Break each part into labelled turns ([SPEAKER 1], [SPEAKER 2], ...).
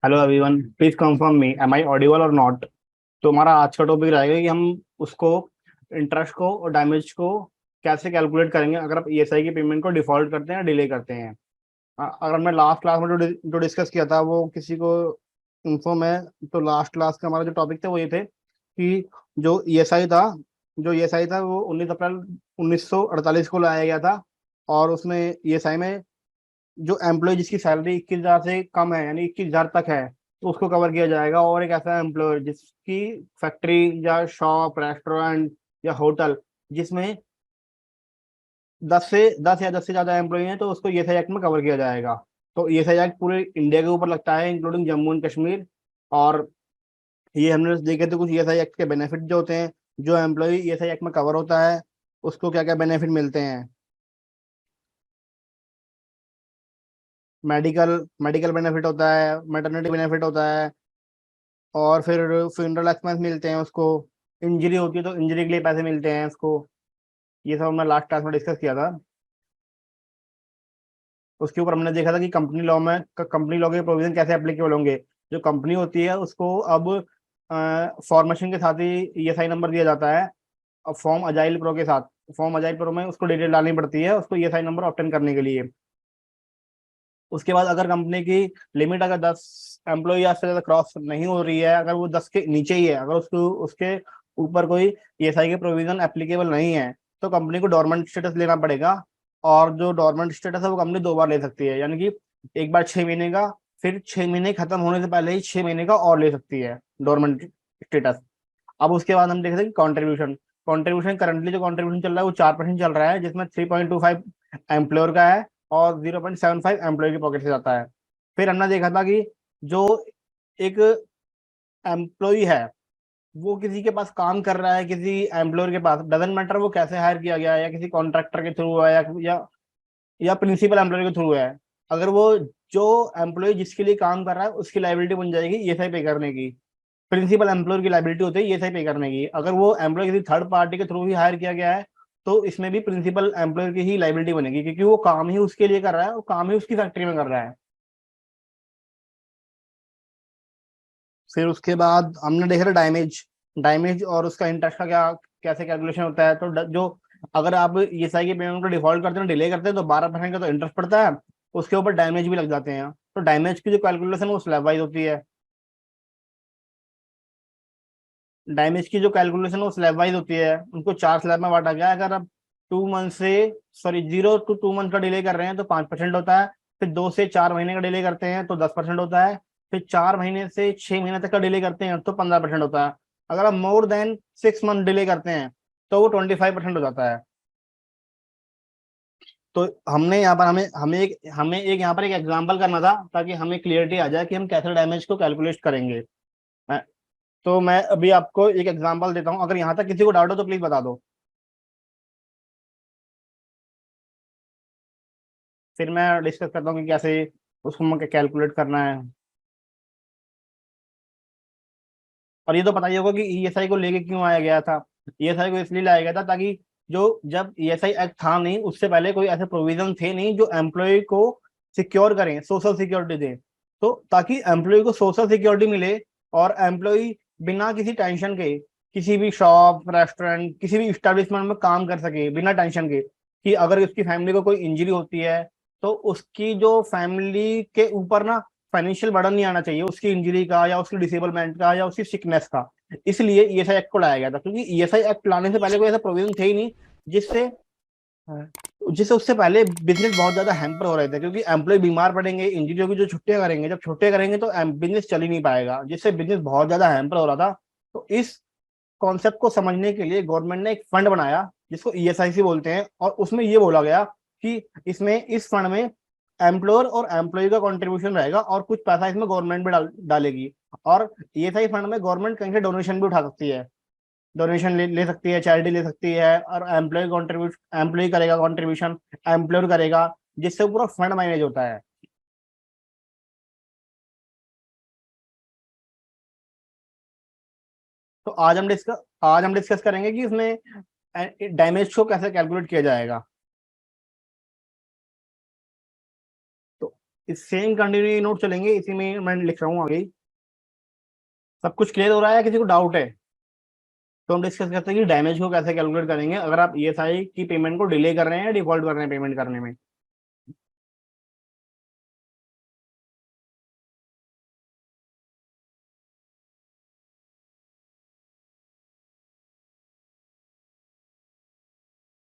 [SPEAKER 1] Hello everyone, please confirm me am I audible और not. तो हमारा आज का टॉपिक रहेगा कि हम उसको इंटरेस्ट को और डैमेज को कैसे कैलकुलेट करेंगे अगर आप ईएसआई की पेमेंट को डिफॉल्ट करते हैं या डिले करते हैं। अगर मैं लास्ट क्लास में जो डिस्कस किया था वो किसी को इन्फॉर्म है, तो लास्ट क्लास का हमारा जो टॉपिक था वो ये थे कि जो ईएसआई था जो ईएसआई था वो 19 अप्रैल 1948 को लाया गया था। और उसमें ईएसआई में जो एम्प्लॉय जिसकी सैलरी 21,000 से कम है यानी 21,000 तक है तो उसको कवर किया जाएगा। और एक ऐसा एम्प्लॉयर जिसकी फैक्ट्री या शॉप रेस्टोरेंट या होटल जिसमें 10 या 10 से ज्यादा एम्प्लॉय हैं तो उसको ईएसआई एक्ट में कवर किया जाएगा। तो ईएसआई एक्ट पूरे इंडिया के ऊपर लगता है इंक्लूडिंग जम्मू एंड कश्मीर। और ये हमने देखे थे कुछ ईएसआई एक्ट के बेनिफिट जो होते हैं। जो एम्प्लॉय ईएसआई एक्ट में कवर होता है उसको क्या क्या बेनिफिट मिलते हैं। मेडिकल मेडिकल बेनिफिट होता है, मैटरनिटी बेनिफिट होता है, और फिर फ्यूनरल एक्सपेंस मिलते हैं उसको। इंजरी होती है तो इंजरी के लिए पैसे मिलते हैं उसको। ये सब हमने लास्ट क्लास में डिस्कस किया था। उसके ऊपर हमने देखा था कि कंपनी लॉ के प्रोविजन कैसे एप्लीकेबल होंगे। जो कंपनी होती है उसको अब फॉर्मेशन के साथ ही ईएसआई नंबर दिया जाता है। अब फॉर्म अजाइल प्रो में उसको डिटेल डालनी पड़ती है उसको ईएसआई नंबर ऑप्टेन करने के लिए। उसके बाद अगर कंपनी की लिमिट अगर 10 एम्प्लॉय या उससे ज्यादा क्रॉस नहीं हो रही है, अगर वो 10 के नीचे ही है, अगर उसको उसके ऊपर कोई ईएसआई के प्रोविजन एप्लीकेबल नहीं है तो कंपनी को डोरमेंट स्टेटस लेना पड़ेगा। और जो डोरमेंट स्टेटस है वो कंपनी 2 बार ले सकती है, यानी कि एक बार 6 महीने का, फिर 6 महीने खत्म होने से पहले ही 6 महीने का और ले सकती है डोरमेंट स्टेटस। अब उसके बाद हम देखते हैं कि कॉन्ट्रीब्यूशन। कॉन्ट्रीब्यूशन करंटली जो कॉन्ट्रीब्यूशन चल रहा है वो 4% चल रहा है, जिसमें 3.25 एम्प्लॉयर का है और 0.75 एम्प्लॉय की पॉकेट से जाता है। फिर हमने देखा था कि जो एक एम्प्लॉय है वो किसी के पास काम कर रहा है, किसी एम्प्लॉयर के पास, डजेंट मैटर वो कैसे हायर किया गया है, या किसी कॉन्ट्रैक्टर के थ्रू है या प्रिंसिपल एम्प्लॉयर के थ्रू है। अगर वो जो एम्प्लॉय जिसके लिए काम कर रहा है उसकी लाइबिलिटी बन जाएगी ईएसआई पे करने की। प्रिंसिपल एम्प्लॉयर की लाइबिलिटी होती है ईएसआई पे करने की। अगर वो एम्प्लॉय किसी थर्ड पार्टी के थ्रू ही हायर किया गया है तो इसमें भी प्रिंसिपल एम्प्लॉयर की ही लाइबिलिटी बनेगी, क्योंकि वो काम ही उसके लिए कर रहा है, वो काम ही उसकी फैक्ट्री में कर रहा है। फिर उसके बाद हमने देखा था डैमेज। डैमेज और उसका इंटरेस्ट का क्या कैसे कैलकुलेशन होता है। तो जो अगर आप ईएसआई की पेमेंट को डिफॉल्ट करते हैं, डिले करते हैं, तो 12% का तो इंटरेस्ट पड़ता है। उसके ऊपर डैमेज भी लग जाते हैं। तो डैमेज की जो कैलकुलेशन है वो स्लैब वाइज होती है। डैमेज की जो कैलकुलेशन वो स्लैब वाइज होती है, उनको 4 स्लैब में बांटा गया है। अगर आप 2 मंथ से 0 to 2 मंथ का डिले कर रहे हैं तो 5% होता है। फिर 2 से 4 महीने का डिले करते हैं तो 10% होता है। फिर 4 महीने से 6 महीने तक का डिले करते हैं तो 15% होता है। अगर आप मोर देन 6 मंथ डिले करते हैं तो वो 25% हो जाता है। तो हमने यहाँ पर हमें एक यहाँ पर एक एग्जाम्पल करना था ताकि हमें क्लियरिटी आ जाए कि हम कैसे डैमेज को कैलकुलेट करेंगे। तो मैं अभी आपको एक एग्जांपल देता हूँ, अगर यहाँ तक किसी को डाउट हो तो प्लीज बता दो। फिर मैं डिस्कस करता हूँ कि कैसे उसको कैलकुलेट करना है। और ये तो पता ही होगा कि ईएसआई को लेके क्यों आया गया था। ईएसआई को इसलिए लाया गया था ताकि जो जब ईएसआई एक्ट था नहीं उससे पहले कोई ऐसे प्रोविजन थे नहीं जो एम्प्लॉय को सिक्योर करें, सोशल सिक्योरिटी दें। तो ताकि एम्प्लॉय को सोशल सिक्योरिटी मिले और एम्प्लॉय बिना किसी टेंशन के किसी भी शॉप रेस्टोरेंट किसी भी इस्टेब्लिशमेंट में काम कर सके बिना टेंशन के कि अगर उसकी फैमिली को कोई इंजरी होती है तो उसकी जो फैमिली के ऊपर ना फाइनेंशियल बर्डन नहीं आना चाहिए उसकी इंजरी का या उसकी डिसेबलमेंट का या उसकी सिकनेस का। इसलिए ईएसआई एक्ट को लाया गया था, क्योंकि ईएसआई एक्ट लाने से पहले कोई ऐसा प्रोविजन थे ही नहीं जिससे जिससे उससे पहले बिजनेस बहुत ज्यादा हैम्पर हो रहे थे, क्योंकि एम्प्लॉय बीमार पड़ेंगे, इंजरी होगी, जो छुट्टियां करेंगे, जब छुट्टियां करेंगे तो बिजनेस चल ही नहीं पाएगा, जिससे बिजनेस बहुत ज्यादा हैम्पर हो रहा था। तो इस कॉन्सेप्ट को समझने के लिए गवर्नमेंट ने एक फंड बनाया जिसको ईएसआईसी बोलते हैं, और उसमें ये बोला गया कि इसमें इस फंड में एम्प्लॉयर और एम्प्लॉय का कंट्रीब्यूशन रहेगा और कुछ पैसा इसमें गवर्नमेंट भी डालेगी। और ईएसआई फंड में गवर्नमेंट कहीं से डोनेशन भी उठा सकती है, डोनेशन ले सकती है, चैरिटी ले सकती है, और एम्प्लॉय करेगा कंट्रीब्यूशन, एम्प्लॉयर करेगा, जिससे पूरा फंड मैनेज होता है। तो आज हम डिस्कस करेंगे कि उसमें डैमेज को कैसे कैलकुलेट किया जाएगा। तो इस सेम कंटिन्यू नोट चलेंगे, इसी में मैं लिख रहा हूँ आगे। सब कुछ क्लियर हो रहा है, किसी को डाउट है? तो हम डिस्कस करते हैं कि डैमेज को कैसे कैलकुलेट करेंगे अगर आप ईएसआई की पेमेंट को डिले कर रहे हैं या डिफॉल्ट कर रहे हैं पेमेंट करने में।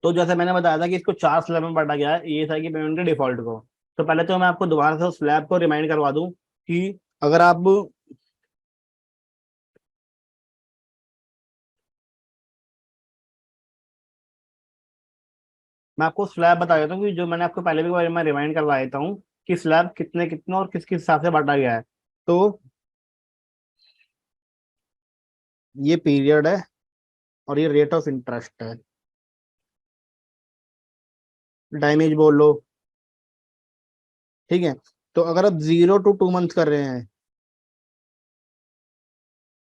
[SPEAKER 1] तो जैसे मैंने बताया था कि इसको 4 स्लैब में बांटा गया है ईएसआई की पेमेंट के डिफॉल्ट को। तो पहले तो मैं आपको दोबारा से उस स्लैब को रिमाइंड करवा दूं कि अगर आप, मैं आपको स्लैब बता देता हूँ कि जो मैंने आपको पहले भी बार मैं रिमाइंड करवा देता हूँ कि स्लैब कितने कितने और किस किस हिसाब से बांटा गया है। तो ये पीरियड है और ये रेट ऑफ इंटरेस्ट है। डैमेज बोल लो, ठीक है। तो अगर आप 0 to 2 मंथ कर रहे हैं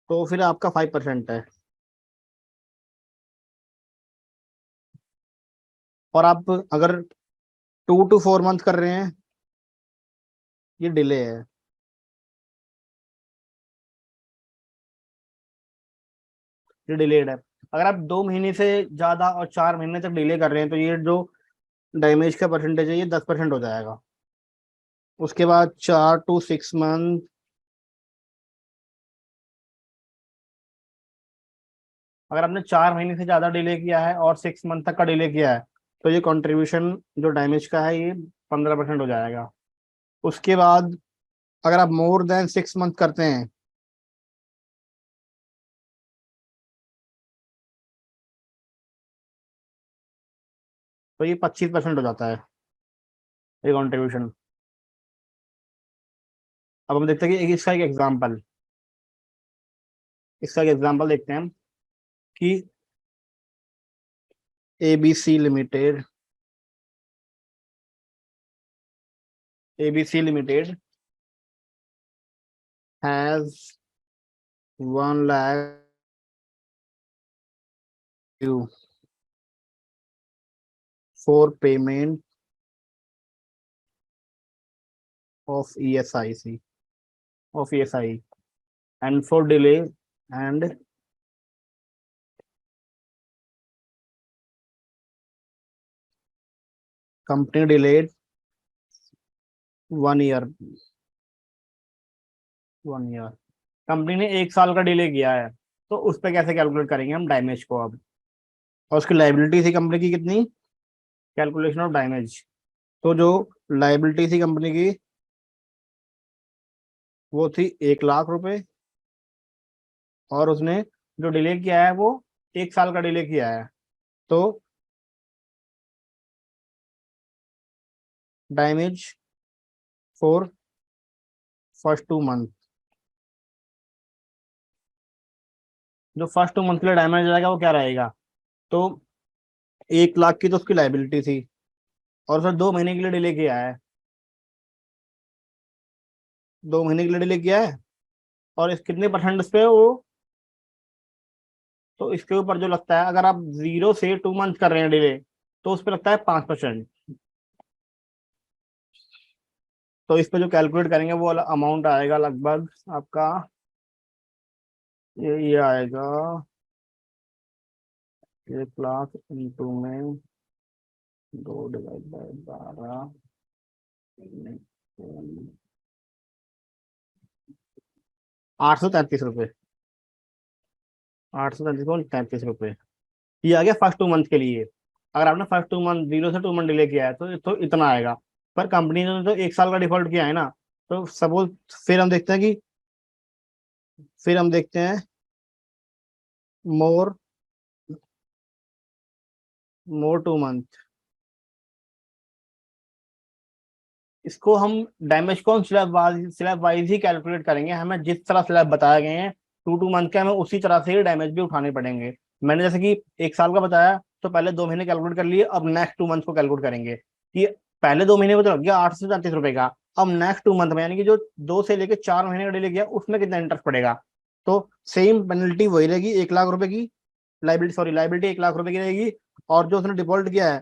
[SPEAKER 1] तो फिर आपका 5% है। और आप अगर 2 to 4 मंथ कर रहे हैं, ये डिले है। ये डिलेड है। अगर आप 2 महीने से ज्यादा और 4 महीने तक डिले कर रहे हैं तो ये जो डैमेज का परसेंटेज है ये 10% हो जाएगा। उसके बाद 4 to 6 मंथ, अगर आपने 4 महीने से ज्यादा डिले किया है और 6 मंथ तक का डिले किया है तो ये कंट्रीब्यूशन जो डैमेज का है ये 15% हो जाएगा। उसके बाद अगर आप मोर देन 6 मंथ करते हैं तो ये 25% हो जाता है ये कंट्रीब्यूशन। अब हम देखते हैं कि इसका एक एग्जाम्पल, इसका एक एग्जाम्पल देखते हैं हम कि ABC limited, ABC limited has 1 lakh you for payment of ESIC, of ESI, and for delay, and company delayed 1 year, 1 year, company ने 1 साल का डिले किया है। तो उस पे कैसे कैलकुलेट करेंगे हम डैमेज को अब? और उसकी लाइबिलिटी थी कंपनी की कितनी, कैलकुलेशन ऑफ डैमेज। तो जो लाइबिलिटी थी कंपनी की वो थी 1 लाख रुपए, और उसने जो डिले किया है वो 1 साल का डिले किया है। तो डैमेज फॉर फर्स्ट 2 मंथ, जो फर्स्ट 2 मंथ के लिए डैमेज रहेगा वो क्या रहेगा? तो 1 लाख की तो उसकी लाइबिलिटी थी और उसने 2 महीने के लिए डिले किया है, 2 महीने के लिए डिले किया है। और इस कितने परसेंट उस पे वो, तो इसके ऊपर जो लगता है अगर आप 0 से 2 मंथ कर रहे हैं डिले तो उस पर लगता है 5%। तो इस पे जो कैलकुलेट करेंगे वो वाला अमाउंट आएगा लगभग आपका, ये आएगा 1 लाख इंटू में 2 डिवाइड बाय 12, 833 रुपये, 833 रुपये। ये आ गया फर्स्ट 2 मंथ के लिए। अगर आपने फर्स्ट 2 मंथ 0 से 2 मंथ डिले किया है तो इतना आएगा। पर कंपनी ने तो 1 साल का डिफॉल्ट किया है ना। तो सपोज, फिर हम देखते हैं कि, फिर हम देखते हैं मोर, मोर 2 मंथ। इसको हम डैमेज को हम स्लैब वाइज ही कैलकुलेट करेंगे। हमें जिस तरह स्लैब बताए गए हैं 2 2 मंथ के, हमें उसी तरह से ही डैमेज भी उठाने पड़ेंगे। मैंने जैसे कि 1 साल का बताया तो पहले 2 महीने कैलकुलेट कर लिए, अब नेक्स्ट 2 मंथ को कैलकुलेट करेंगे कि पहले 2 महीने में तो लग गया 833 रुपए का, अब नेक्स्ट 2 मंथ में यानी कि जो 2 से लेकर 4 महीने का डिले किया उसमें कितना इंटरेस्ट पड़ेगा। तो सेम पेनल्टी वही रहेगी, 1 लाख रुपए की लाइबिलिटी, सॉरी लाइबिलिटी 1 लाख रुपए की रहेगी। और जो उसने डिफॉल्ट किया है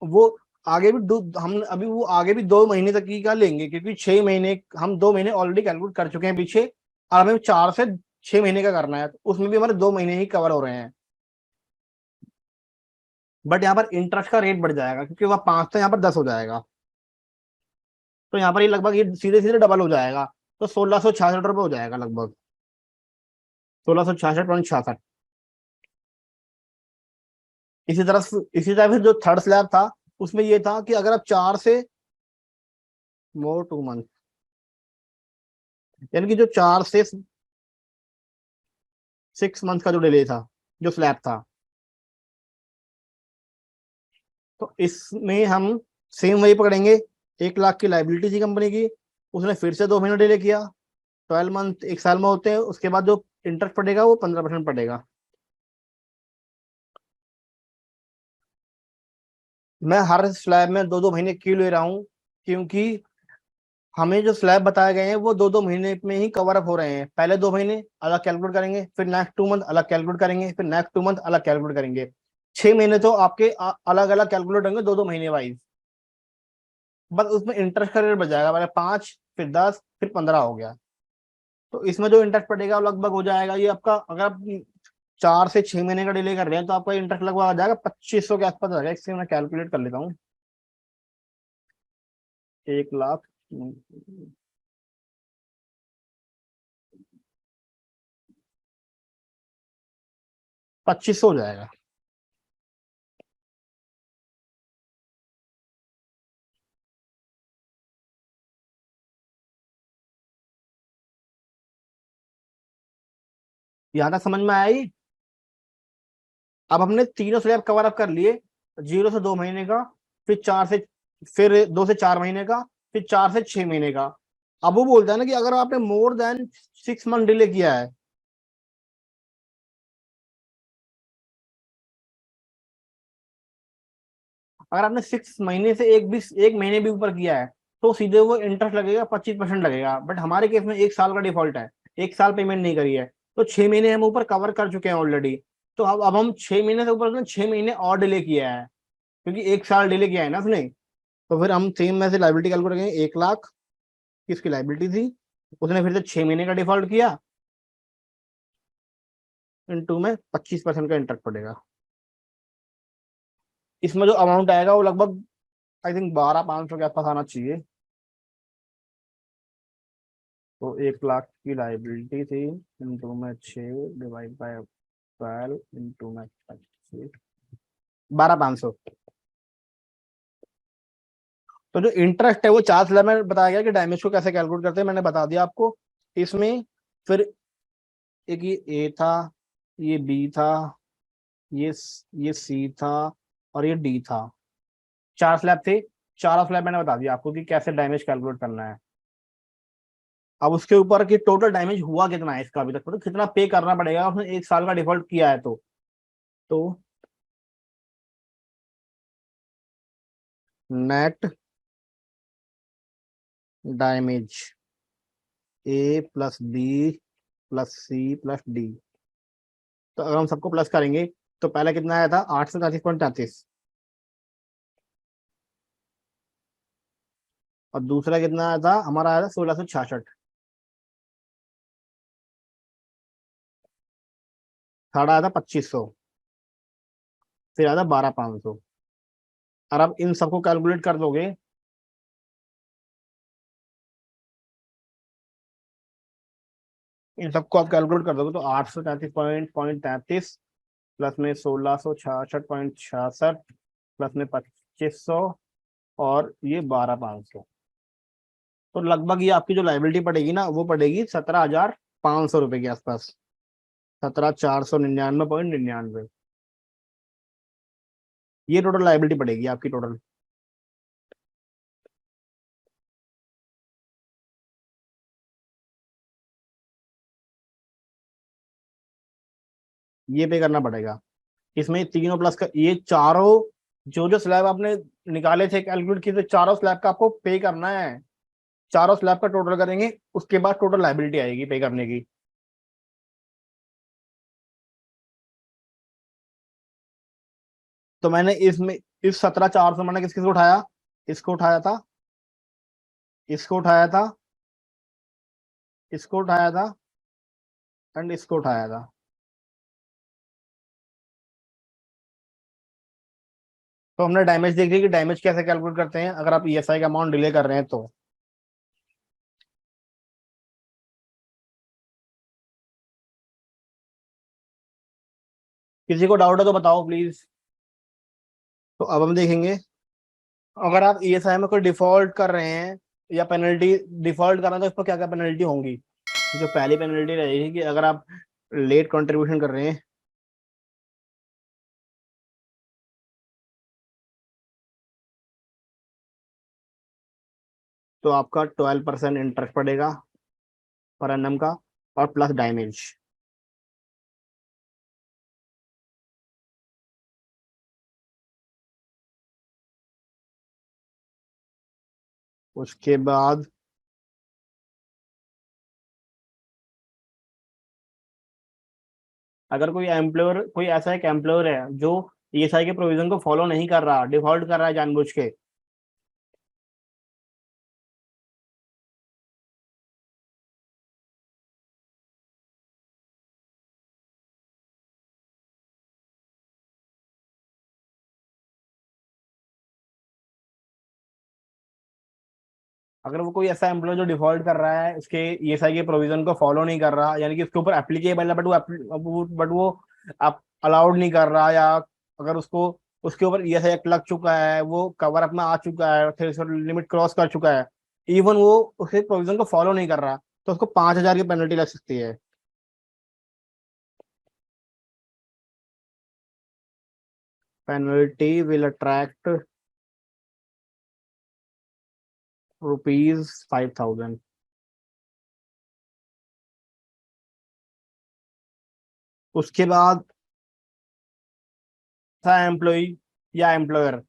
[SPEAKER 1] वो आगे भी हम अभी वो आगे भी 2 महीने तक की का लेंगे, क्योंकि 6 महीने हम 2 महीने ऑलरेडी कैलकुलेट कर चुके हैं पीछे, और हमें 4 से 6 महीने का करना है, तो उसमें भी हमारे 2 महीने ही कवर हो रहे हैं। बट यहाँ पर इंटरेस्ट का रेट बढ़ जाएगा, क्योंकि वह 5 था, यहाँ पर 10 हो जाएगा। तो यहाँ पर ये लगभग ये सीधे सीधे डबल हो जाएगा, तो 1666 रुपये हो जाएगा लगभग, 1666.66। इसी तरह फिर जो थर्ड स्लैब था, उसमें ये था कि अगर आप 4 से मोर 2 मंथ, यानी कि जो 4 से 6 मंथ का जो डिले था, जो स्लैब था, तो इसमें हम सेम वही पकड़ेंगे। 1 लाख की लाइबिलिटी थी कंपनी की, उसने फिर से 2 महीने डिले किया, 12 मंथ 1 साल में होते हैं, उसके बाद जो इंटरेस्ट पड़ेगा वो 15% पड़ेगा। मैं हर स्लैब में 2-2 महीने क्यों ले रहा हूँ, क्योंकि हमें जो स्लैब बताए गए हैं वो 2-2 महीने में ही कवर अप हो रहे हैं। पहले 2 महीने अलग कैलकुलेट करेंगे, फिर नेक्स्ट 2 मंथ अलग कैलकुलेट करेंगे, फिर नेक्स्ट 2 मंथ अलग कैलकुलेट करेंगे। 6 महीने तो आपके अलग अलग कैलकुलेट होंगे 2-2 महीने वाइज। बस उसमें इंटरेस्ट का रेट बढ़ जाएगा, पहले 5, फिर 10, फिर 15 हो गया। तो इसमें जो इंटरेस्ट पड़ेगा वो लगभग हो जाएगा ये आपका, अगर आप 4 से 6 महीने का डिले कर रहे हैं तो आपका इंटरेस्ट लगभग आ जाएगा 2500 के आसपास आ जाएगा। इससे मैं कैलकुलेट कर लेता हूँ। 1 लाख 2500 हो जाएगा। यहाँ तक समझ में आया ही। अब हमने तीनों स्लैब कवर अप कर लिए, 0 से 2 महीने का, फिर 2 से 4 महीने का, फिर 4 से 6 महीने का। अब वो बोलता है ना कि अगर आपने मोर देन 6 मंथ डिले किया है, अगर आपने 6 महीने से 1 महीने भी ऊपर किया है, तो सीधे वो इंटरेस्ट लगेगा, 25% लगेगा। बट हमारे केस में 1 साल का डिफॉल्ट है, 1 साल पेमेंट नहीं करी है, तो 6 महीने हम ऊपर कवर कर चुके हैं ऑलरेडी। तो अब हम 6 महीने से ऊपर 6 महीने और डिले किया है, क्योंकि 1 साल डिले किया है ना उसने। तो फिर हम सेम में से लाइबिलिटी कैलकुलेट करेंगे। 1 लाख की इसकी लाइबिलिटी थी, उसने फिर से 6 महीने का डिफॉल्ट किया, इनटू में 25% का इंटरेस्ट पड़ेगा। इसमें जो अमाउंट आएगा वो लगभग आई थिंक 12,500 के आसपास आना चाहिए। तो 1 लाख की लाइबिलिटी थी, इंटू में 6 डिवाइड बाय 12 इंटू में 25, 12,500। तो जो इंटरेस्ट है वो 4 स्लैब में बताया गया कि डैमेज को कैसे कैलकुलेट करते हैं, मैंने बता दिया आपको। इसमें फिर एक ये ए था, ये बी था, ये ये सी था, और ये डी था। 4 स्लैब थे, चारों स्लैब मैंने बता दिया आपको कि कैसे डैमेज कैलकुलेट करना है। अब उसके ऊपर कि टोटल डैमेज हुआ कितना है इसका अभी तक, तो कितना पे करना पड़ेगा उसने 1 साल का डिफॉल्ट किया है तो net damage A plus B plus C plus D. तो अगर हम सबको प्लस करेंगे, तो पहले कितना आया था, 833.33, और दूसरा कितना आया था हमारा, आया था 1666। थर्ड आया था 2500, फिर आया था 12,500। और अब इन सबको कैलकुलेट कर दोगे, इन सबको आप कैलकुलेट कर दोगे तो 833.33 प्लस में 1666.66 प्लस में 2500, और ये 12,500। तो लगभग ये आपकी जो लाइबिलिटी पड़ेगी ना, वो पड़ेगी 17,500 रुपए के आसपास, 17,499.99। ये टोटल लाइबिलिटी पड़ेगी आपकी टोटल। ये पे करना पड़ेगा। इसमें तीनों प्लस का ये चारों, जो जो स्लैब आपने निकाले थे कैलकुलेट किए थे, चारों स्लैब का आपको पे करना है। चारों स्लैब का टोटल करेंगे, उसके बाद टोटल लाइबिलिटी आएगी पे करने की। तो मैंने इसमें इस 17,400 मैंने किस किस को उठाया, इसको उठाया था, इसको उठाया था, इसको उठाया था, एंड इसको उठाया था। तो हमने डैमेज देख लिया कि डैमेज कैसे कैलकुलेट करते हैं अगर आप ईएसआई का अमाउंट डिले कर रहे हैं तो। किसी को डाउट है तो बताओ प्लीज। तो अब हम देखेंगे, अगर आप ईएसआई में कोई डिफॉल्ट कर रहे हैं या पेनल्टी डिफॉल्ट कर रहे हैं तो इस पर क्या क्या पेनल्टी होंगी। जो पहली पेनल्टी रहेगी कि अगर आप लेट कंट्रीब्यूशन कर रहे हैं, तो आपका 12% इंटरेस्ट पड़ेगा पर एनम का, और प्लस डैमेज। उसके बाद अगर कोई एम्प्लॉयर, कोई ऐसा एक एम्प्लॉयर है जो ईएसआई के प्रोविजन को फॉलो नहीं कर रहा, डिफॉल्ट कर रहा है जानबूझ के, अगर वो कोई ऐसा एम्प्लॉय जो डिफॉल्ट कर रहा है, उसके ईएसआई के प्रोविजन को फॉलो नहीं कर रहा, यानी कि उसके ऊपर एप्लीकेबल है बट वो आप अलाउड नहीं कर रहा, या अगर उसको उसके ऊपर ईएसआई एक्ट लग चुका है, वो कवर अप में आ चुका है, थ्रेशोल्ड लिमिट क्रॉस कर चुका है, इवन वो उसके प्रोविजन को फॉलो नहीं कर रहा, तो उसको 5,000 की पेनल्टी लग सकती है। Penalty will attract ₹5,000। उसके बाद था एम्प्लॉय या एम्प्लॉयर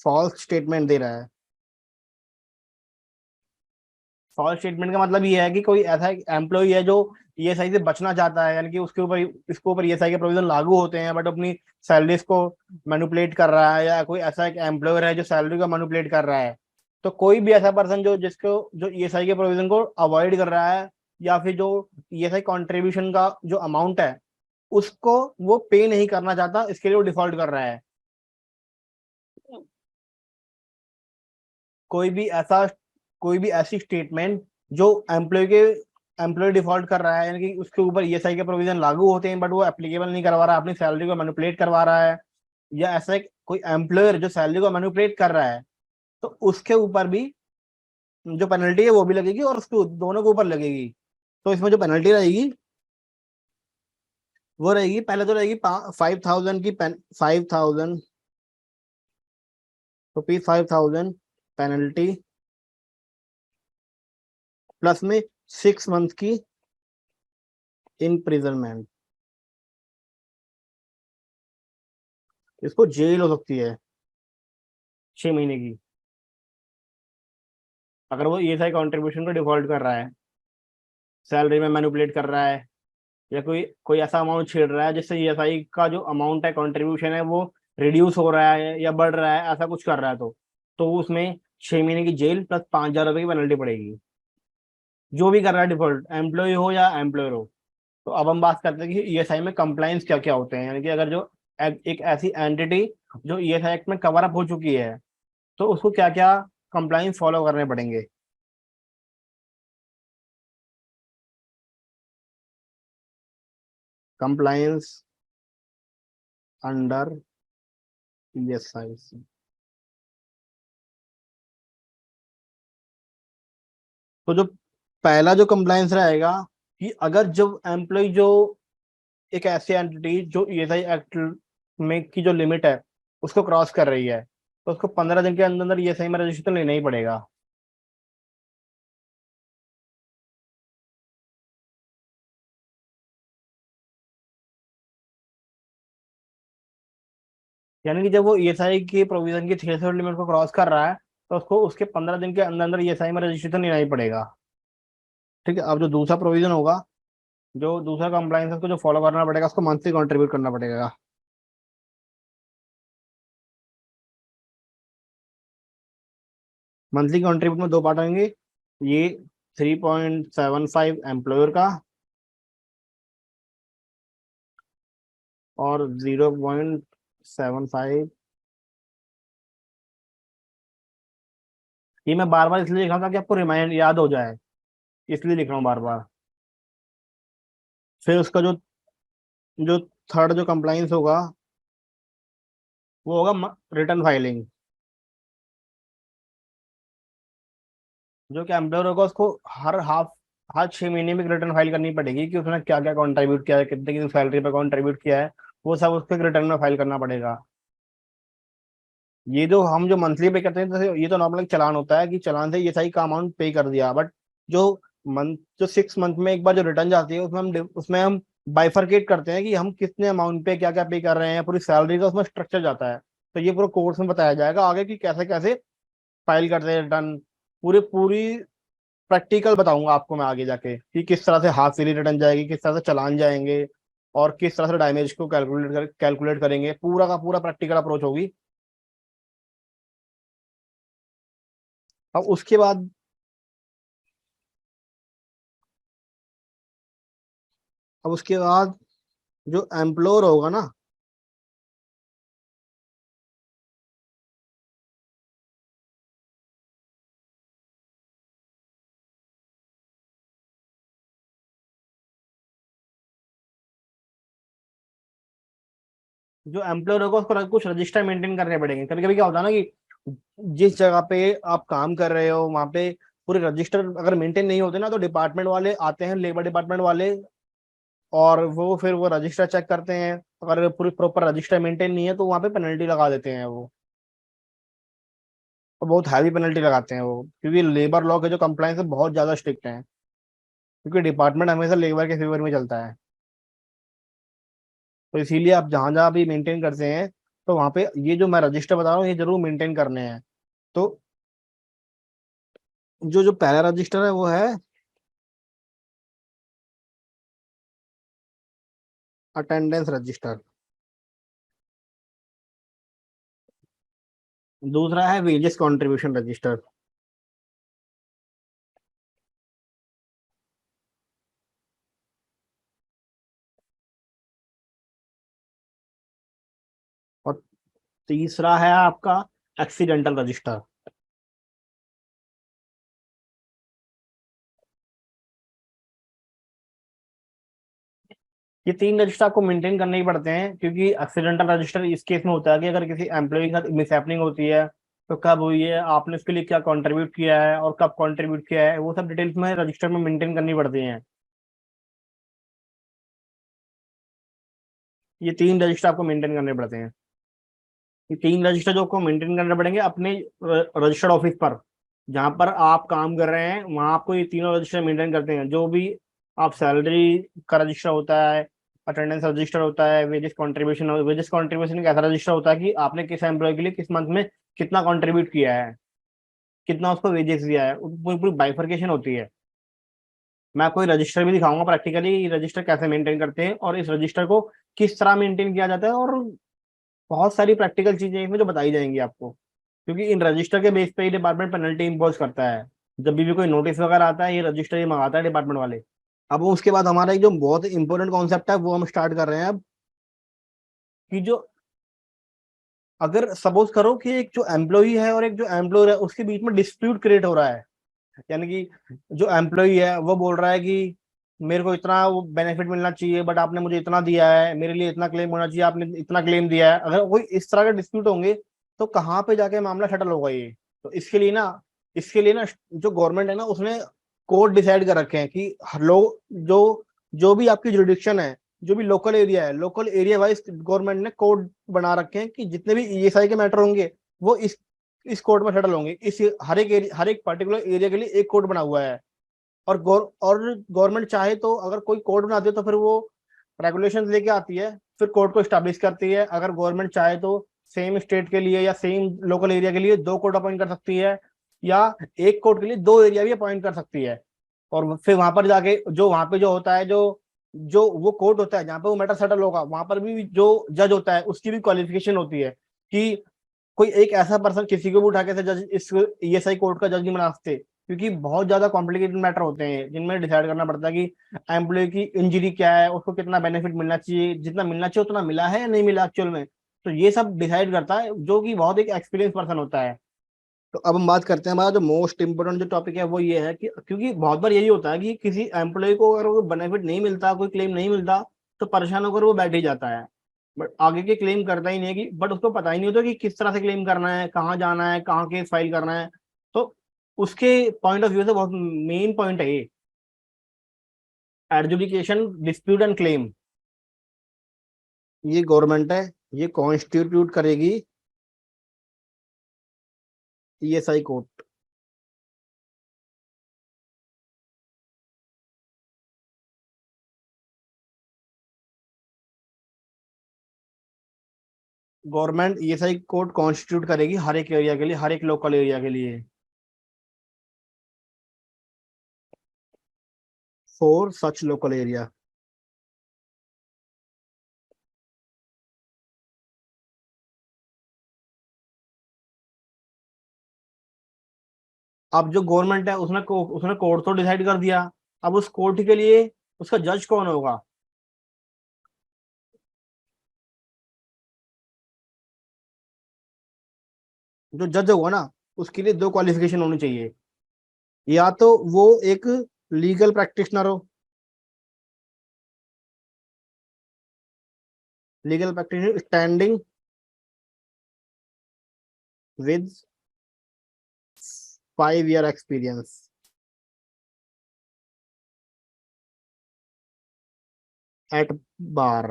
[SPEAKER 1] फॉल्स स्टेटमेंट दे रहा है। फॉल्स स्टेटमेंट का मतलब ये है कि कोई ऐसा एम्प्लॉय है जो ईएसआई से बचना चाहता है, यानी कि उसके ऊपर इसके ऊपर ईएसआई के प्रोविजन लागू होते हैं, बट अपनी सैलरीज को मैनिपुलेट कर रहा है, या कोई ऐसा एक एम्प्लॉयर है जो सैलरी को मैनिपुलेट कर रहा है। तो कोई भी ऐसा पर्सन जो जिसको जो ईएसआई के प्रोविजन को अवॉइड कर रहा है, या फिर जो ईएसआई कंट्रीब्यूशन का जो अमाउंट है उसको वो पे नहीं करना चाहता, इसके लिए वो डिफॉल्ट कर रहा है। कोई भी ऐसा कोई भी ऐसी स्टेटमेंट जो एम्प्लॉय के एम्प्लॉय डिफॉल्ट कर रहा है, यानी कि उसके ऊपर ईएसआई के प्रोविजन लागू होते हैं बट वो एप्लीकेबल नहीं करवा रहा, अपनी सैलरी को मैनिपुलेट करवा रहा है, या ऐसा कोई एम्प्लॉयर जो सैलरी को मैनिपुलेट कर रहा है, तो उसके ऊपर भी जो पेनल्टी है वो भी लगेगी और उसके दोनों के ऊपर लगेगी। तो इसमें जो पेनल्टी रहेगी वो रहेगी, पहले तो रहेगी 5,000 की पेन 5,000 पेनल्टी, प्लस में 6 मंथ की इम्प्रिजनमेंट। इसको जेल हो सकती है 6 महीने की, अगर वो ईएसआई कंट्रीब्यूशन को डिफॉल्ट कर रहा है, सैलरी में मैनिपुलेट कर रहा है, या कोई कोई ऐसा अमाउंट छेड़ रहा है जिससे ईएसआई का जो अमाउंट है कंट्रीब्यूशन है वो रिड्यूस हो रहा है या बढ़ रहा है, ऐसा कुछ कर रहा है तो उसमें 6 महीने की जेल प्लस 5,000 रुपये की पेनल्टी पड़ेगी। जो भी कर रहा है डिफॉल्ट, एम्प्लॉय हो या एम्प्लॉयर हो। तो अब हम बात करते हैं कि ईएसआई में कंप्लाइंस क्या क्या होते हैं, यानी कि अगर जो एक ऐसी एंटिटी जो ईएसआई एक्ट में कवर अप हो चुकी है, तो उसको क्या क्या कंप्लाइंस फॉलो करने पड़ेंगे। Compliance under ESI. तो जो पहला जो कंप्लायंस रहेगा कि अगर जब एम्प्लॉय जो एक ऐसी एंटिटी जो ईएसआई एक्ट में की जो लिमिट है उसको क्रॉस कर रही है, तो उसको 15 दिन के अंदर अंदर ईएसआई में रजिस्ट्रेशन लेना ही पड़ेगा। यानी कि जब वो ईएसआई की प्रोविजन की थ्रेशोल्ड लिमिट को क्रॉस कर रहा है, तो उसको उसके 15 दिन के अंदर अंदर ईएसआई में रजिस्ट्रेशन लेना ही पड़ेगा। ठीक है, अब जो दूसरा प्रोविजन होगा, जो दूसरा कंप्लायंस है उसको जो फॉलो करना पड़ेगा, उसको मंथली कंट्रीब्यूट करना पड़ेगा। मंथली कंट्रीब्यूट में दो पार्ट आएंगे, ये 3.75 एम्प्लॉयर का और 0.75। ये मैं बार बार इसलिए लिख रहा था कि आपको रिमाइंड याद हो जाए, इसलिए लिख रहा हूँ बार बार। फिर उसका जो जो थर्ड जो कंप्लाइंस होगा वो होगा रिटर्न फाइलिंग। जो कि एम्प्लॉयर होगा उसको हर 6 महीने में रिटर्न फाइल करनी पड़ेगी कि उसने क्या क्या कंट्रीब्यूट किया है, कितने की सैलरी पे कंट्रीब्यूट किया है, वो सब उसको एक रिटर्न में फाइल करना पड़ेगा। ये जो हम जो मंथली पे करते हैं, जैसे ये तो नॉर्मल चालान होता है कि चालान से ये सही का अमाउंट पे कर दिया, बट जो मंथ जो 6 मंथ में एक बार जो रिटर्न जाती है उसमें हम बाइफरकेट करते हैं कि हम कितने अमाउंट पे क्या क्या पे कर रहे हैं, पूरी सैलरी का उसमें स्ट्रक्चर जाता है। तो ये पूरा कोर्स में बताया जाएगा आगे कि कैसे कैसे फाइल करते हैं रिटर्न। पूरी पूरी प्रैक्टिकल बताऊंगा आपको मैं आगे जाके कि किस तरह से हाफ ईयरली रिटर्न जाएगी, किस तरह से चालान जाएंगे, और किस तरह से डैमेज को कैलकुलेट करेंगे, पूरा का पूरा प्रैक्टिकल अप्रोच होगी। अब उसके बाद अब उसके बाद जो एम्प्लॉयर होगा ना, जो एम्प्लॉयर होगा उसको कुछ रजिस्टर मेंटेन करने पड़ेंगे। कभी कभी क्या होता है ना कि जिस जगह पे आप काम कर रहे हो वहां पे पूरे रजिस्टर अगर मेंटेन नहीं होते ना, तो डिपार्टमेंट वाले आते हैं, लेबर डिपार्टमेंट वाले, और वो फिर वो रजिस्टर चेक करते हैं। अगर पूरी प्रॉपर रजिस्टर मेंटेन नहीं है तो वहां पे पेनल्टी लगा देते हैं वो, और बहुत हैवी पेनल्टी लगाते हैं वो, क्योंकि लेबर लॉ के जो कंप्लाइंस है बहुत ज्यादा स्ट्रिक्ट हैं, क्योंकि डिपार्टमेंट हमेशा लेबर के फेवर में चलता है। तो इसीलिए आप जहां जहां भी मेंटेन करते हैं, तो वहां पे ये जो मैं रजिस्टर बता रहा हूँ ये जरूर मेंटेन करने हैं। तो जो जो पहला रजिस्टर है वो है अटेंडेंस रजिस्टर। दूसरा है वेजेस कंट्रीब्यूशन रजिस्टर। और तीसरा है आपका एक्सीडेंटल रजिस्टर। ये तीन रजिस्टर आपको मेंटेन करने ही पड़ते हैं, क्योंकि एक्सीडेंटल रजिस्टर इस केस में होता है कि अगर किसी एम्प्लॉय के साथ मिसहैपनिंग होती है, तो कब हुई है, आपने उसके लिए क्या कंट्रीब्यूट किया है और कब कंट्रीब्यूट किया है, वो सब डिटेल्स में रजिस्टर में मेंटेन करनी पड़ती हैं। ये तीन रजिस्टर आपको मेंटेन करने पड़ते हैं। ये तीन रजिस्टर जो आपको मेंटेन करने पड़ेंगे अपने रजिस्टर्ड ऑफिस पर, जहाँ पर आप काम कर रहे हैं वहाँ आपको ये तीनों रजिस्टर मेंटेन करते हैं। जो भी आप सैलरी का रजिस्टर होता है, अटेंडेंस रजिस्टर होता है, वेजेस कॉन्ट्रीब्यूशन एक ऐसा रजिस्टर होता है कि आपने किस एम्प्लॉय के लिए किस मंथ में कितना कंट्रीब्यूट किया है, कितना उसको वेजेस दिया है, पूरी पूरी बाइफरकेशन होती है। मैं आपको ये रजिस्टर भी दिखाऊंगा प्रैक्टिकली रजिस्टर कैसे मेंटेन करते हैं और इस रजिस्टर को किस तरह मेंटेन किया जाता है, और बहुत सारी प्रैक्टिकल चीजें इसमें जो बताई जाएंगी आपको, क्योंकि इन रजिस्टर के बेस पे ही डिपार्टमेंट पेनल्टी इम्पोज करता है। जब भी कोई नोटिस वगैरह आता है ये रजिस्टर ही मंगाता है डिपार्टमेंट वाले। अब उसके बाद हमारा एक जो बहुत इंपॉर्टेंट कॉन्सेप्ट है वो हम स्टार्ट कर रहे हैं अब, कि जो अगर सपोज करो कि एक जो एम्प्लॉई है और एक जो एम्प्लॉयर है उसके बीच में डिस्प्यूट क्रिएट हो रहा है, यानी कि जो एम्प्लॉई है वो बोल रहा है कि मेरे को इतना वो बेनिफिट मिलना चाहिए बट आपने मुझे इतना दिया है, मेरे लिए इतना क्लेम होना चाहिए, आपने इतना क्लेम दिया है। अगर कोई इस तरह के डिस्प्यूट होंगे तो कहाँ पे जाके मामला सेटल होगा ये। तो इसके लिए ना जो गवर्नमेंट है ना उसने कोड डिसाइड कर रखे हैं कि हर लोग जो जो भी आपकी जुरिडिक्शन है, जो भी लोकल एरिया है, लोकल एरिया वाइज गवर्नमेंट ने कोड बना रखे हैं कि जितने भी ईएसआई के मैटर होंगे वो इस कोड में सेटल होंगे। इस हर एक पर्टिकुलर एरिया के लिए एक कोड बना हुआ है। और गवर्नमेंट चाहे तो अगर कोई कोड बनाती है तो फिर वो रेगुलेशन लेके आती है, फिर कोड को स्टैब्लिश करती है। अगर गवर्नमेंट चाहे तो सेम स्टेट के लिए या सेम लोकल एरिया के लिए दो कोड अपॉइंट कर सकती है, या एक कोड के लिए दो एरिया भी अपॉइंट कर सकती है। और फिर वहां पर जाके जो वहां पे जो होता है, जो जो वो कोर्ट होता है जहाँ पे वो मैटर सेटल होगा, वहां पर भी जो जज होता है उसकी भी क्वालिफिकेशन होती है कि कोई एक ऐसा पर्सन किसी को भी उठा के ऐसे जज इस ईएसआई कोर्ट का जज नहीं बना सकते, क्योंकि बहुत ज्यादा कॉम्प्लिकेटेड मैटर होते हैं जिनमें डिसाइड करना पड़ता है कि एम्प्लॉय की इंजरी क्या है, उसको कितना बेनिफिट मिलना चाहिए, जितना मिलना चाहिए उतना मिला है या नहीं मिला एक्चुअल में। तो ये सब डिसाइड करता है जो कि बहुत एक एक्सपीरियंस पर्सन होता है। तो अब हम बात करते हैं, हमारा जो मोस्ट इंपोर्टेंट जो टॉपिक है वो ये है कि क्योंकि बहुत बार यही होता है कि किसी एम्प्लॉय को अगर कोई बेनिफिट नहीं मिलता, कोई क्लेम नहीं मिलता, तो परेशान होकर वो बैठ ही जाता है, बट आगे के क्लेम करता ही नहीं है कि, बट उसको पता ही नहीं होता कि किस तरह से क्लेम करना है, कहाँ जाना है, कहाँ केस फाइल करना है। तो उसके पॉइंट ऑफ व्यू से बहुत मेन पॉइंट है ये, एडजुडिकेशन डिस्प्यूट एंड क्लेम। ये गवर्नमेंट है, ये कॉन्स्टिट्यूट करेगी ESI court. Government ESI court constitute करेगी हर एक एरिया के लिए, हर एक लोकल एरिया के लिए, फॉर सच लोकल एरिया। अब जो गवर्नमेंट है उसने कोर्ट तो डिसाइड कर दिया, अब उस कोर्ट के लिए उसका जज कौन होगा? जो जज होगा ना, उसके लिए दो क्वालिफिकेशन होनी चाहिए। या तो वो एक लीगल प्रैक्टिशनर हो, legal practitioner standing with 5 year experience at bar.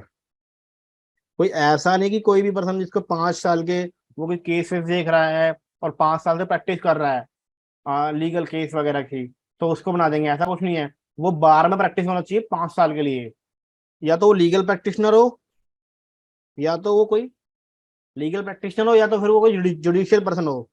[SPEAKER 1] कोई ऐसा नहीं कि कोई भी पर्सन जिसको 5 साल के वो कोई केसेस देख रहा है और 5 साल से प्रैक्टिस कर रहा है लीगल केस वगैरह की, तो उसको बना देंगे, ऐसा कुछ नहीं है। वो बार में प्रैक्टिस होना चाहिए 5 साल के लिए। या तो वो लीगल प्रैक्टिशनर हो, या तो वो कोई लीगल प्रैक्टिशनर हो, या तो फिर वो कोई जुडिशियल पर्सन हो।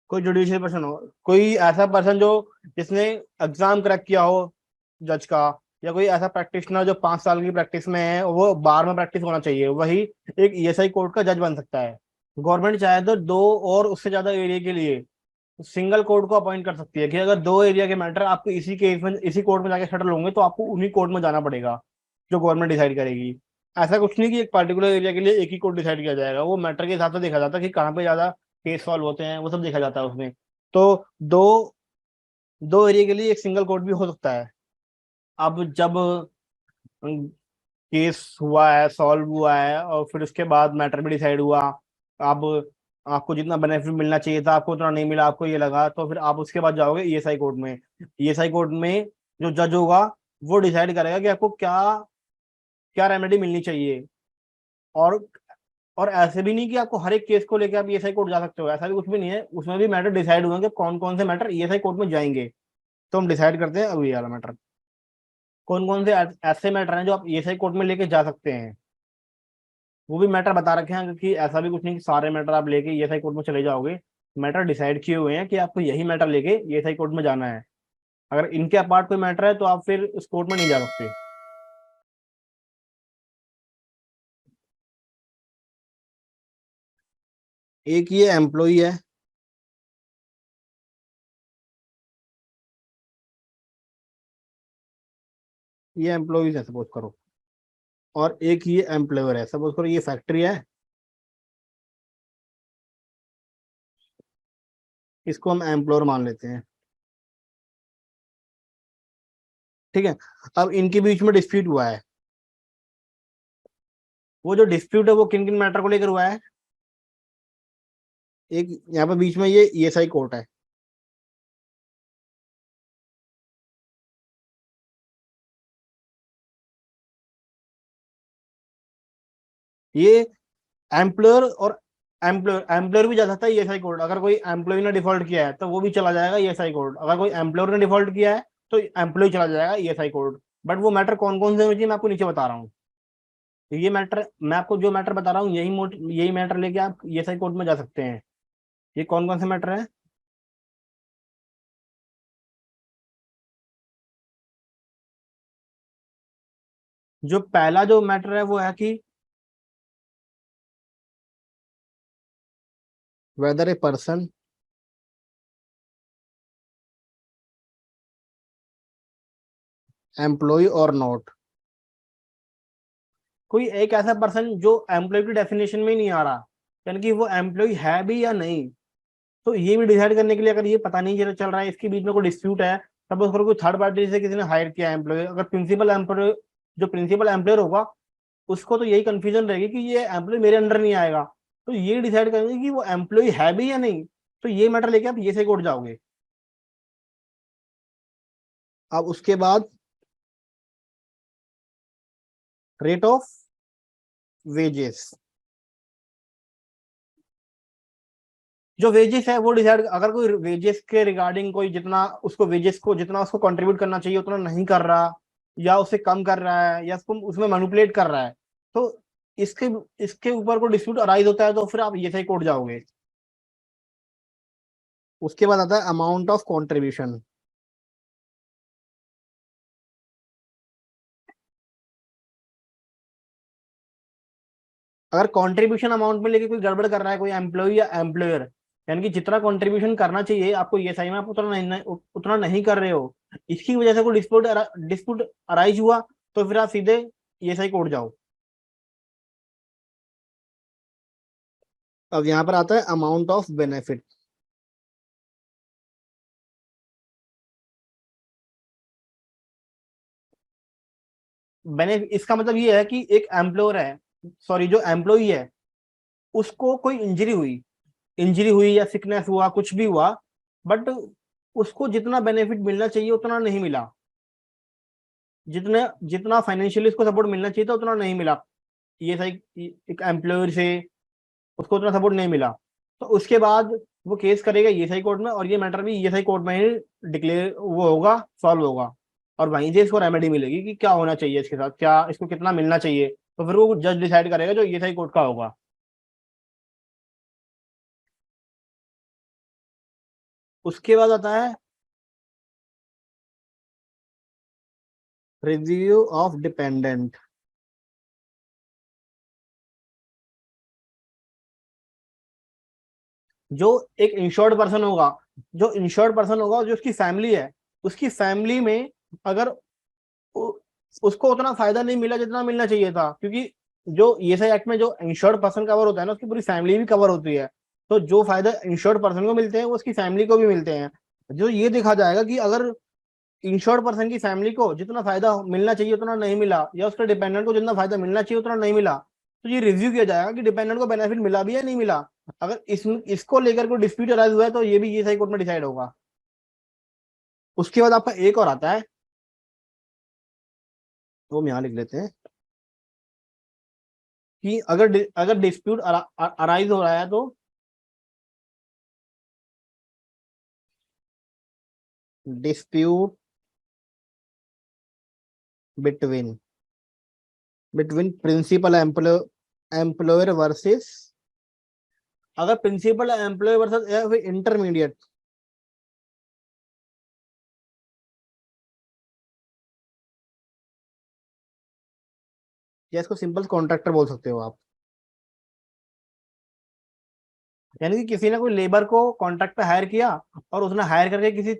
[SPEAKER 1] कोई जुडिशियल पर्सन हो, कोई ऐसा पर्सन जो जिसने एग्जाम क्रैक किया हो जज का, या कोई ऐसा प्रैक्टिशनर जो 5 साल की प्रैक्टिस में है, वो बार में प्रैक्टिस होना चाहिए, वही एक ईएसआई कोर्ट का जज बन सकता है। गवर्नमेंट चाहे तो दो और उससे ज्यादा एरिया के लिए सिंगल कोर्ट को अपॉइंट कर सकती है, कि अगर दो एरिया के मैटर आपको इसी केस में इसी कोर्ट में जाके सेटल होंगे तो आपको उन्हीं कोर्ट में जाना पड़ेगा, जो गवर्नमेंट डिसाइड करेगी। ऐसा कुछ नहीं कि एक पर्टिकुलर एरिया के लिए एक ही कोर्ट डिसाइड किया जाएगा, वो मैटर के हिसाब से देखा जाता है कि कहाँ पे ज्यादा केस सॉल्व होते हैं, वो सब देखा जाता है उसमें। तो दो दो एरिया के लिए एक सिंगल कोर्ट भी हो सकता है। अब जब केस हुआ है, सॉल्व हुआ है, और फिर उसके बाद मैटर भी डिसाइड हुआ, अब आपको जितना बेनिफिट मिलना चाहिए था आपको उतना नहीं मिला, आपको ये लगा, तो फिर आप उसके बाद जाओगे ईएसआई कोर्ट में। ईएसआई कोर्ट में जो जज होगा वो डिसाइड करेगा कि आपको क्या क्या रेमेडी मिलनी चाहिए। और और ऐसे भी नहीं कि आपको हर एक केस को लेकर आप ईएसआई कोर्ट जा सकते हो, ऐसा भी कुछ भी नहीं है, उसमें भी मैटर डिसाइड हुए कि कौन कौन से मैटर ईएसआई कोर्ट में जाएंगे। तो हम डिसाइड करते हैं अभी वाला मैटर, कौन कौन से ऐसे मैटर हैं जो आप ईएसआई कोर्ट में लेके जा सकते हैं। वो भी मैटर बता रखे हैं, क्योंकि ऐसा भी कुछ नहीं कि सारे मैटर आप लेके ईएसआई कोर्ट में चले जाओगे। मैटर डिसाइड किए हुए हैं कि आपको यही मैटर लेके ईएसआई कोर्ट में जाना है। अगर इनके अपार्ट कोई मैटर है तो आप फिर उस कोर्ट में नहीं जा सकते। एक ये एम्प्लॉई है, ये एम्प्लॉइज है सपोज करो, और एक ये एम्प्लॉयर है, सपोज करो ये फैक्ट्री है, इसको हम एम्प्लॉयर मान लेते हैं। ठीक है, अब इनके बीच में डिस्प्यूट हुआ है। वो जो डिस्प्यूट है वो किन किन मैटर को लेकर हुआ है? एक यहाँ पे बीच में ये ईएसआई कोर्ट है, ये एम्प्लॉयर और एम्प्लॉयर एम्प्लॉयर भी जा सकता है ईएसआई कोर्ट। अगर कोई एम्प्लॉय ने डिफॉल्ट किया है तो वो भी चला जाएगा ईएसआई कोर्ट, अगर कोई एम्प्लॉयर ने डिफॉल्ट किया है तो एम्प्लॉय चला जाएगा ईएसआई कोर्ट। बट वो मैटर कौन कौन से होने चाहिए मैं आपको नीचे बता रहा हूँ। तो ये मैटर मैं आपको जो मैटर बता रहा हूँ यही मैटर लेके आप ईएसआई कोर्ट में जा सकते हैं। ये कौन कौन से मैटर है? जो पहला जो मैटर है वो है कि वेदर ए पर्सन एम्प्लॉय और नॉट, कोई एक ऐसा पर्सन जो एम्प्लॉय की डेफिनेशन में ही नहीं आ रहा, यानी कि वो एम्प्लॉय है भी या नहीं। तो ये भी डिसाइड करने के लिए अगर ये पता नहीं चल रहा है, इसके बीच में कोई डिस्प्यूट है, तब उसको कोई थर्ड पार्टी से किसी ने हायर किया एम्प्लॉय, अगर प्रिंसिपल एम्प्लॉय, जो प्रिंसिपल एम्प्लॉयर होगा उसको तो यही कंफ्यूजन रहेगी कि ये एम्प्लॉय मेरे अंडर नहीं आएगा, तो ये डिसाइड करेंगे कि वो एम्प्लॉय है भी या नहीं। तो ये मैटर लेके आप ये से कोर्ट जाओगे। अब उसके बाद रेट ऑफ वेजेस, जो वेजेस है वो डिसाइड, अगर कोई वेजेस के रिगार्डिंग कोई जितना उसको वेजेस को जितना उसको कंट्रीब्यूट करना चाहिए उतना नहीं कर रहा, या उससे कम कर रहा है, या उसको उसमें मैनिपुलेट कर रहा है, तो इसके इसके ऊपर कोई डिस्प्यूट अराइज होता है तो फिर आप ये सही कोर्ट जाओगे। उसके बाद आता है अमाउंट ऑफ कंट्रीब्यूशन। अगर कंट्रीब्यूशन अमाउंट में लेके कोई गड़बड़ कर रहा है कोई एम्प्लॉय या एम्प्लॉयर, यानी कि जितना कंट्रीब्यूशन करना चाहिए आपको ये सही में आप उतना नहीं कर रहे हो, इसकी वजह से कोई डिस्प्यूट अराइज हुआ, तो फिर आप सीधे ये सही कोर्ट जाओ। अब यहाँ पर आता है अमाउंट ऑफ बेनिफिट। बेनिफिट इसका मतलब ये है कि एक एम्प्लॉयर है, सॉरी जो एम्प्लॉई है, उसको कोई इंजरी हुई या सिकनेस हुआ कुछ भी हुआ, बट उसको जितना बेनिफिट मिलना चाहिए उतना नहीं मिला, जितना जितना फाइनेंशियली उसको सपोर्ट मिलना चाहिए था उतना नहीं मिला, ये सही एक एम्प्लॉयर से उसको उतना सपोर्ट नहीं मिला, तो उसके बाद वो केस करेगा ईएसआई कोर्ट में, और ये मैटर भी ईएसआई कोर्ट में ही डिक्लेयर वो होगा, सॉल्व होगा, और वहीं से इसको रेमेडी मिलेगी कि क्या होना चाहिए इसके साथ, क्या इसको कितना मिलना चाहिए, तो फिर वो जज डिसाइड करेगा जो ईएसआई कोर्ट का होगा। उसके बाद आता है रिव्यू ऑफ डिपेंडेंट। जो एक इंश्योर्ड पर्सन होगा, जो उसकी फैमिली है, उसकी फैमिली में अगर उ- उसको उतना फायदा नहीं मिला जितना मिलना चाहिए था, क्योंकि जो ईएसआई एक्ट में जो इंश्योर्ड पर्सन कवर होता है ना उसकी पूरी फैमिली भी कवर होती है, तो जो फायदा इंश्योर्ड पर्सन को मिलते हैं वो उसकी फैमिली को भी मिलते हैं। जो ये देखा जाएगा कि अगर इंश्योर्ड पर्सन की फैमिली को जितना फायदा मिलना चाहिए उतना नहीं मिला, या उसके डिपेंडेंट को जितना फायदा मिलना चाहिए उतना नहीं मिला, तो ये रिव्यू किया जाएगा कि डिपेंडेंट को बेनिफिट मिला भी या नहीं मिला। अगर इसको लेकर कोई डिस्प्यूट अराइज हुआ है तो ये भी ये सही कोर्ट में डिसाइड होगा। उसके बाद आपका एक और आता है, वो हम यहाँ लिख लेते हैं कि अगर डिस्प्यूट अराइज हो रहा है तो dispute between between principal employer versus, अगर प्रिंसिपल एम्प्लॉयर वर्सेस इंटरमीडिएट, या इसको सिंपल कॉन्ट्रैक्टर बोल सकते हो आप, यानी कि किसी ने कोई लेबर को कॉन्ट्रैक्ट पे हायर किया और उसने हायर करके किसी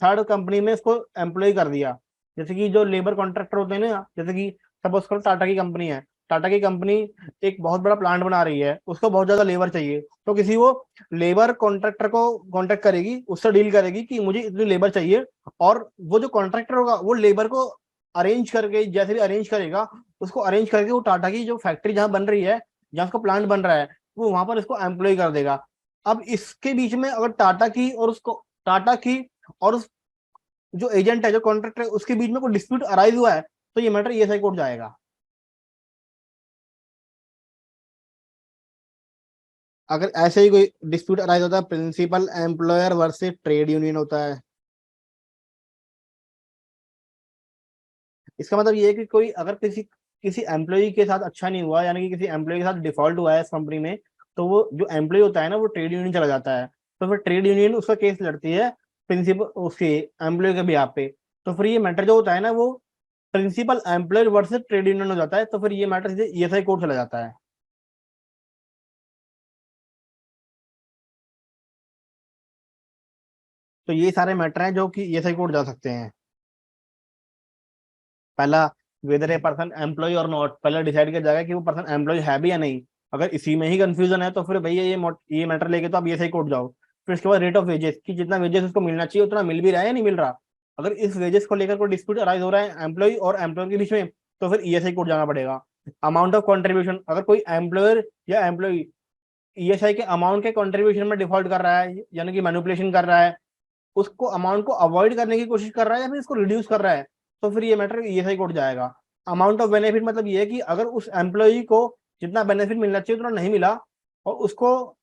[SPEAKER 1] थर्ड कंपनी में इसको एम्प्लॉय कर दिया। जैसे कि जो लेबर कॉन्ट्रैक्टर होते हैं ना, जैसे कि सपोज करो टाटा की कंपनी है, टाटा की कंपनी एक बहुत बड़ा प्लांट बना रही है, उसको बहुत ज्यादा लेबर चाहिए, तो किसी वो लेबर कॉन्ट्रैक्टर को कॉन्टेक्ट करेगी, उससे डील करेगी कि मुझे इतनी लेबर चाहिए, और वो जो कॉन्ट्रैक्टर होगा वो लेबर को अरेंज करके, जैसे भी अरेंज करेगा, उसको अरेंज करके वो टाटा की जो फैक्ट्री जहां बन रही है, जहां उसका प्लांट बन रहा है, वो वहां पर इसको एम्प्लॉय कर देगा। अब इसके बीच में अगर टाटा की और उस जो एजेंट है जो कॉन्ट्रैक्टर है उसके बीच में कोई डिस्प्यूट अराइज हुआ है, तो ये मैटर ईएसआई कोर्ट जाएगा। अगर ऐसे ही कोई डिस्प्यूट अराइज होता है, principal employer versus trade union होता है, इसका मतलब ये है कि कोई अगर किसी किसी एम्प्लॉय के साथ अच्छा नहीं हुआ, यानी कि किसी एम्प्लॉय के साथ डिफॉल्ट हुआ है इस कंपनी में, तो वो जो एम्प्लॉय होता है ना वो ट्रेड यूनियन चला जाता है, तो फिर ट्रेड यूनियन उसका केस लड़ती है प्रिंसिपल उसके एम्प्लॉय के बिहाफ पे, तो फिर ये मैटर जो होता है ना वो principal employer versus trade union हो जाता है, तो फिर ये मैटर सीधे ईएसआई कोड चला जाता है। तो ये सारे मैटर हैं जो कि ईएसआई कोड जा सकते हैं। पहला, वेदर ए पर्सन एम्प्लॉय और नॉट, पहले डिसाइड किया जाएगा कि वो पर्सन एम्प्लॉय है भी या नहीं। अगर इसी में ही कंफ्यूजन है तो फिर भैया ये मैटर लेके तो आप ईएसआई कोड जाओ। फिर उसके बाद रेट ऑफ वेजेस, कि जितना वेजेस उसको मिलना चाहिए उतना मिल भी रहा है या नहीं मिल रहा। अगर इस वेजेस को लेकर कोई डिस्प्यूट अराइज हो रहा है एम्प्लॉय और एम्प्लॉयर के बीच में, तो फिर ईएसआई कोड जाना पड़ेगा। अमाउंट ऑफ कॉन्ट्रीब्यूशन, अगर कोई एम्प्लॉयर या एम्प्लॉय ईएसआई के अमाउंट के कॉन्ट्रीब्यूशन में डिफॉल्ट कर रहा है, यानी कि मैनिपुलेशन कर रहा है, उसको अमाउंट को अवॉइड करने की कोशिश कर रहा है या फिर इसको रिड्यूस कर रहा है, तो फिर ये मैटर ईएसआई कोड जाएगा। अमाउंट ऑफ बेनिफिट मतलब ये है कि अगर उस एम्प्लॉय को जितना बेनिफिट मिलना चाहिए उतना नहीं मिला और उसको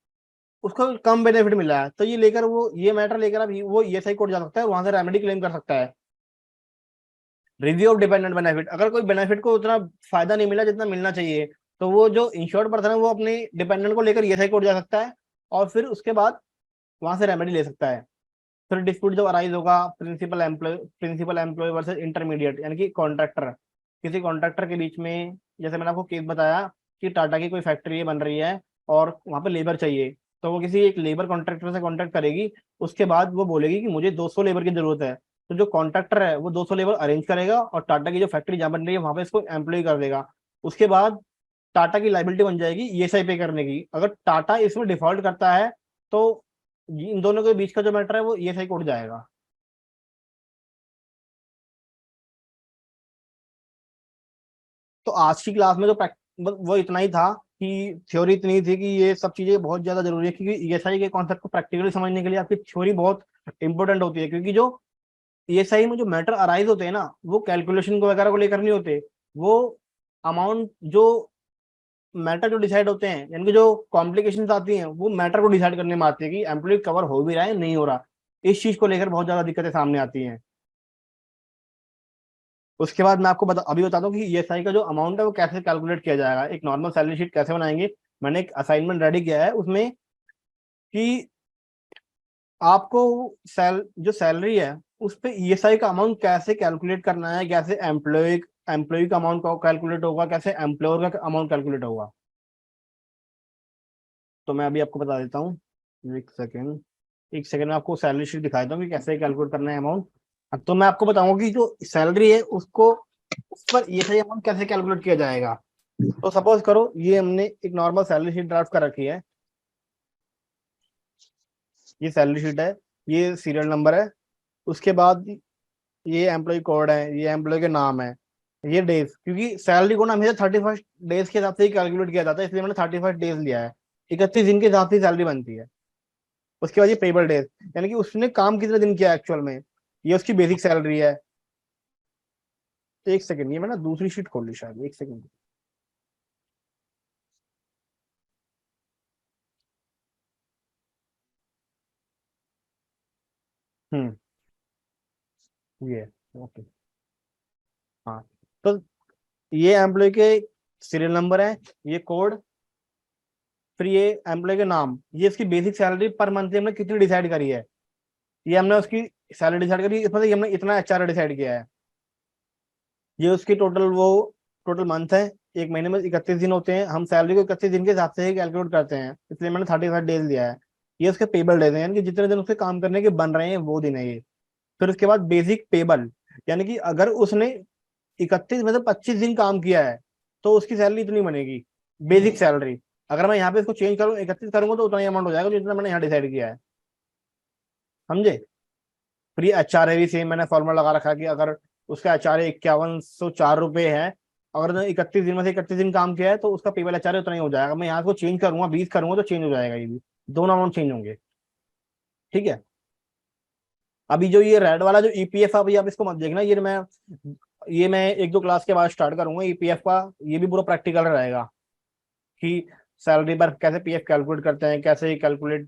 [SPEAKER 1] उसको कम बेनिफिट मिला है, तो ये लेकर वो ये मैटर लेकर अब वो ईएसआई कोड जा सकता है, वहां से रेमेडी क्लेम कर सकता है। रिव्यू ऑफ डिपेंडेंट बेनिफिट, अगर कोई बेनिफिट को उतना फायदा नहीं मिला जितना मिलना चाहिए, तो वो जो इंश्योर्ड पर्सन है वो अपने डिपेंडेंट को लेकर ईएसआई कोड जा सकता है और फिर उसके बाद वहां से रेमेडी ले सकता है। फिर डिस्प्यूट जब अराइज होगा प्रिंसिपल एम्प्लॉय वर्सेस इंटरमीडिएट, यानी कि कॉन्ट्रैक्टर, किसी कॉन्ट्रैक्टर के बीच में, जैसे मैंने आपको केस बताया कि टाटा की कोई फैक्ट्री बन रही है और वहां पे लेबर चाहिए, तो वो किसी एक लेबर कॉन्ट्रैक्टर से कॉन्ट्रैक्ट करेगी। उसके बाद वो बोलेगी कि मुझे 200 लेबर की जरूरत है, तो जो कॉन्ट्रैक्टर है वो 200 लेबर अरेंज करेगा और टाटा की जो फैक्ट्री जहाँ बन रही है वहां पे इसको एम्प्लॉय कर देगा। उसके बाद टाटा की लाइबिलिटी बन जाएगी ईएसआई पे करने की। अगर टाटा इसमें डिफॉल्ट करता है तो इन दोनों के बीच का जो मैटर है वो ईएसआई कोड जाएगा। तो आज की क्लास में तो वो इतना ही था कि थ्योरी इतनी थी कि ये सब चीजें बहुत ज्यादा जरूरी है, क्योंकि ईएसआई के कॉन्सेप्ट को प्रैक्टिकली समझने के लिए आपकी थ्योरी बहुत इंपॉर्टेंट होती है। क्योंकि जो ईएसआई में जो मैटर अराइज होते हैं ना, वो कैलकुलेशन को वगैरह को लेकर नहीं होते। वो अमाउंट जो मैटर जो डिसाइड होते हैं, यानी कि जो कॉम्प्लिकेशंस आती हैं वो मैटर को डिसाइड करने में आती है कि एम्प्लॉय कवर हो भी रहा है नहीं हो रहा। इस चीज को लेकर बहुत ज्यादा दिक्कतें सामने आती हैं। उसके बाद मैं आपको अभी बता दूं कि ईएसआई का जो अमाउंट है वो कैसे कैलकुलेट किया जाएगा, एक नॉर्मल सैलरी शीट कैसे बनाएंगे। मैंने एक असाइनमेंट रेडी किया है उसमें कि आपको जो सैलरी है उस पे ईएसआई का अमाउंट कैसे कैलकुलेट करना है, कैसे एम्प्लॉय का अमाउंट कैलकुलेट होगा, कैसे एम्प्लॉयर का अमाउंट कैलकुलेट होगा। तो मैं अभी आपको बता देता हूँ। एक सेकेंड, एक सेकेंड में आपको सैलरी शीट दिखा देता हूँ कि कैसे कैलकुलेट करना है अमाउंट। तो मैं आपको बताऊंगा कि जो सैलरी है उसको उस पर ईएसआई अमाउंट कैसे कैलकुलेट किया जाएगा। तो सपोज करो ये हमने एक नॉर्मल सैलरी शीट ड्राफ्ट कर रखी है। ये सैलरी शीट है, ये सीरियल नंबर है, उसके बाद ये एम्प्लॉय कोड है, ये एम्प्लॉय के नाम है, ये डेज, क्योंकि सैलरी को ना हमेशा 31 डेज के हिसाब से ही कैलकुलेट किया जाता है, इसलिए मैंने 31 डेज लिया है। 31 दिन के हिसाब से सैलरी बनती है। उसके बाद ये पेबल डेज, यानी कि उसने काम कितने दिन किया एक्चुअल में, ये उसकी बेसिक सैलरी है। एक सेकंड, ये मैं ना दूसरी शीट खोल ली शायद, एक सेकंड। हम्म, ये ओके। हाँ, तो ये एम्प्लॉय के सीरियल नंबर है, ये कोड, फिर ये एम्प्लॉय के नाम, ये इसकी बेसिक सैलरी पर मंथ हमने कितनी डिसाइड करी है, ये हमने उसकी सैलरी डिसाइड करी, इसमें से हमने इतना एचआर डिसाइड किया है। ये उसकी टोटल मंथ है। एक महीने में 31 दिन होते हैं, हम सैलरी को 31 दिन के हिसाब से ही कैलकुलेट करते हैं, इसलिए मैंने 35 डेज दिया है। ये उसके पेबल डेज हैं, यानी कि जितने दिन उसके काम करने के बन रहे हैं वो दिन है ये। फिर उसके बाद बेसिक पेबल, यानी कि अगर उसने 31 में से 25 दिन काम किया है तो उसकी सैलरी इतनी बनेगी, बेसिक सैलरी। अगर मैं यहाँ पे इसको चेंज करूँ 31 करूंगा तो उतना ही अमाउंट हो जाएगा जितना मैंने यहाँ डिसाइड किया है। समझे। फिर ये एचआर है भी सेम, मैंने फॉर्मूला लगा रखा है कि अगर उसका एचआर 5104 रुपये है, अगर उसने 31 दिन में से 31 दिन काम किया है तो उसका पेबल एचआर उतना ही हो जाएगा। मैं यहाँ को चेंज करूंगा 20 करूंगा तो चेंज हो जाएगा, ये भी दोनों अमाउंट चेंज होंगे। ठीक है। अभी जो ये रेड वाला जो ईपीएफ, अभी आप इसको मत देखना, ये मैं एक दो क्लास के बाद स्टार्ट करूंगा ईपीएफ का। ये भी पूरा प्रैक्टिकल रहेगा कि सैलरी पर कैसे पीएफ कैलकुलेट करते हैं, कैसे कैलकुलेट,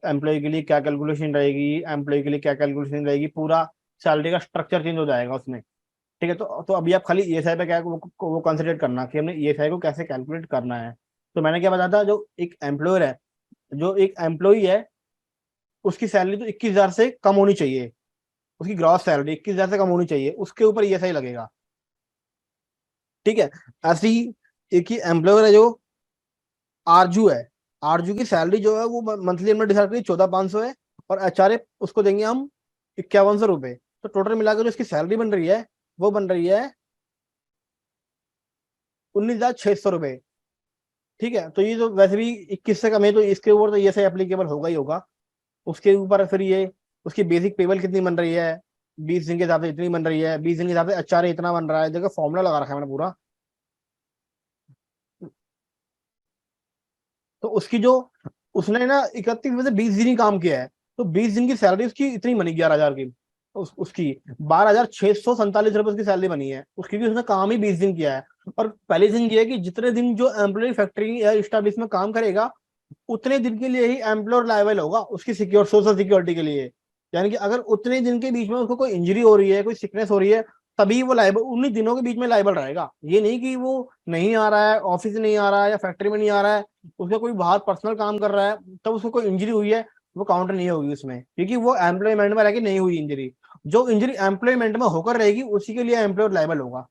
[SPEAKER 1] एम्प्लॉय के लिए क्या कैलकुलेशन रहेगी, एम्प्लॉय के लिए क्या कैलकुलेशन रहेगी, पूरा सैलरी का स्ट्रक्चर चेंज हो जाएगा उसमें। ठीक है। तो अभी आप खाली ईएसआई पे क्या वो कंसिडर करना कि हमने ईएसआई को कैसे कैलकुलेट करना है। तो मैंने क्या बताया था, जो एक एम्प्लॉयर है, जो एक एम्प्लॉय है, उसकी सैलरी तो 21,000 से कम होनी चाहिए, उसकी ग्रॉस सैलरी 21,000 से कम होनी चाहिए, उसके ऊपर ईएसआई लगेगा। ठीक है। ऐसे ही एक ही एम्प्लॉयर है जो आरजू है, आरजू की सैलरी जो है वो मंथली हमने डिसाइड करी 14,500 है, और एचआरए उसको देंगे हम 5100 रुपए। तो टोटल मिलाकर जो इसकी सैलरी बन रही है वो बन रही है 19,600 रुपए। ठीक है, तो ये तो वैसे भी 21 से कम है, तो इसके ऊपर तो ये से एप्लीकेबल होगा ही होगा। उसके ऊपर फिर ये उसकी बेसिक पेबल कितनी बन रही है, 20 दिन के हिसाब से इतनी बन रही है, 20 दिन के हिसाब से एचआरए इतना बन रहा है, देखो फॉर्मूला लगा रखा है मैंने पूरा। तो उसकी जो उसने ना 31 में से 20 दिन ही काम किया है, तो 20 दिन की सैलरी उसकी इतनी बनी 11,000 की। उसकी 12,647 रुपए उसकी सैलरी बनी है उसकी, भी उसने काम ही 20 दिन किया है। और पहली थिंग ये है कि जितने दिन जो एम्प्लॉय फैक्ट्री या स्टाब्लिश में काम करेगा, उतने दिन के लिए ही एम्प्लॉयर लायबल होगा उसकी सिक्योर सोशल सिक्योरिटी के लिए। यानी कि अगर उतने दिन के बीच में उसको कोई इंजरी हो रही है, कोई सिकनेस हो रही है, तभी वो लायबल, उन्हीं दिनों के बीच में लायबल रहेगा। ये नहीं कि वो नहीं आ रहा है, ऑफिस नहीं आ रहा है या फैक्ट्री में नहीं आ रहा है, उसका कोई बाहर पर्सनल काम कर रहा है, तब उसको कोई इंजरी हुई है, वो काउंटर नहीं होगी उसमें, क्योंकि वो एम्प्लॉयमेंट में रह के नहीं हुई इंजरी। जो इंजरी एम्प्लॉयमेंट में होकर रहेगी उसी के लिए एम्प्लॉयर लायबल होगा।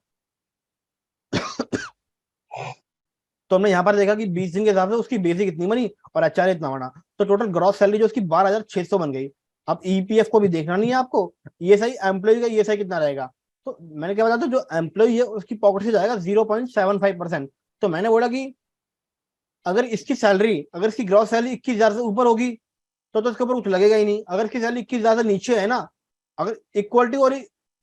[SPEAKER 1] तो हमने यहाँ पर देखा कि 20 दिन के हिसाब से उसकी बेसिक इतनी बनी और एचआर इतना बना, तो टोटल ग्रॉस सैलरी जो उसकी 12,600 बन गई। अब ईपीएफ को भी देखना नहीं है आपको, ईएसआई एम्प्लॉय का ईएसआई कितना रहेगा। तो मैंने क्या बताया था, जो एम्प्लॉय है उसकी पॉकेट से जाएगा 0.75%। तो मैंने बोला कि अगर इसकी ग्रॉस सैलरी 21,000 से ऊपर होगी तो इसके ऊपर कुछ लगेगा ही नहीं। अगर इसकी सैलरी 21,000 से नीचे है ना, अगर इक्वलिटी और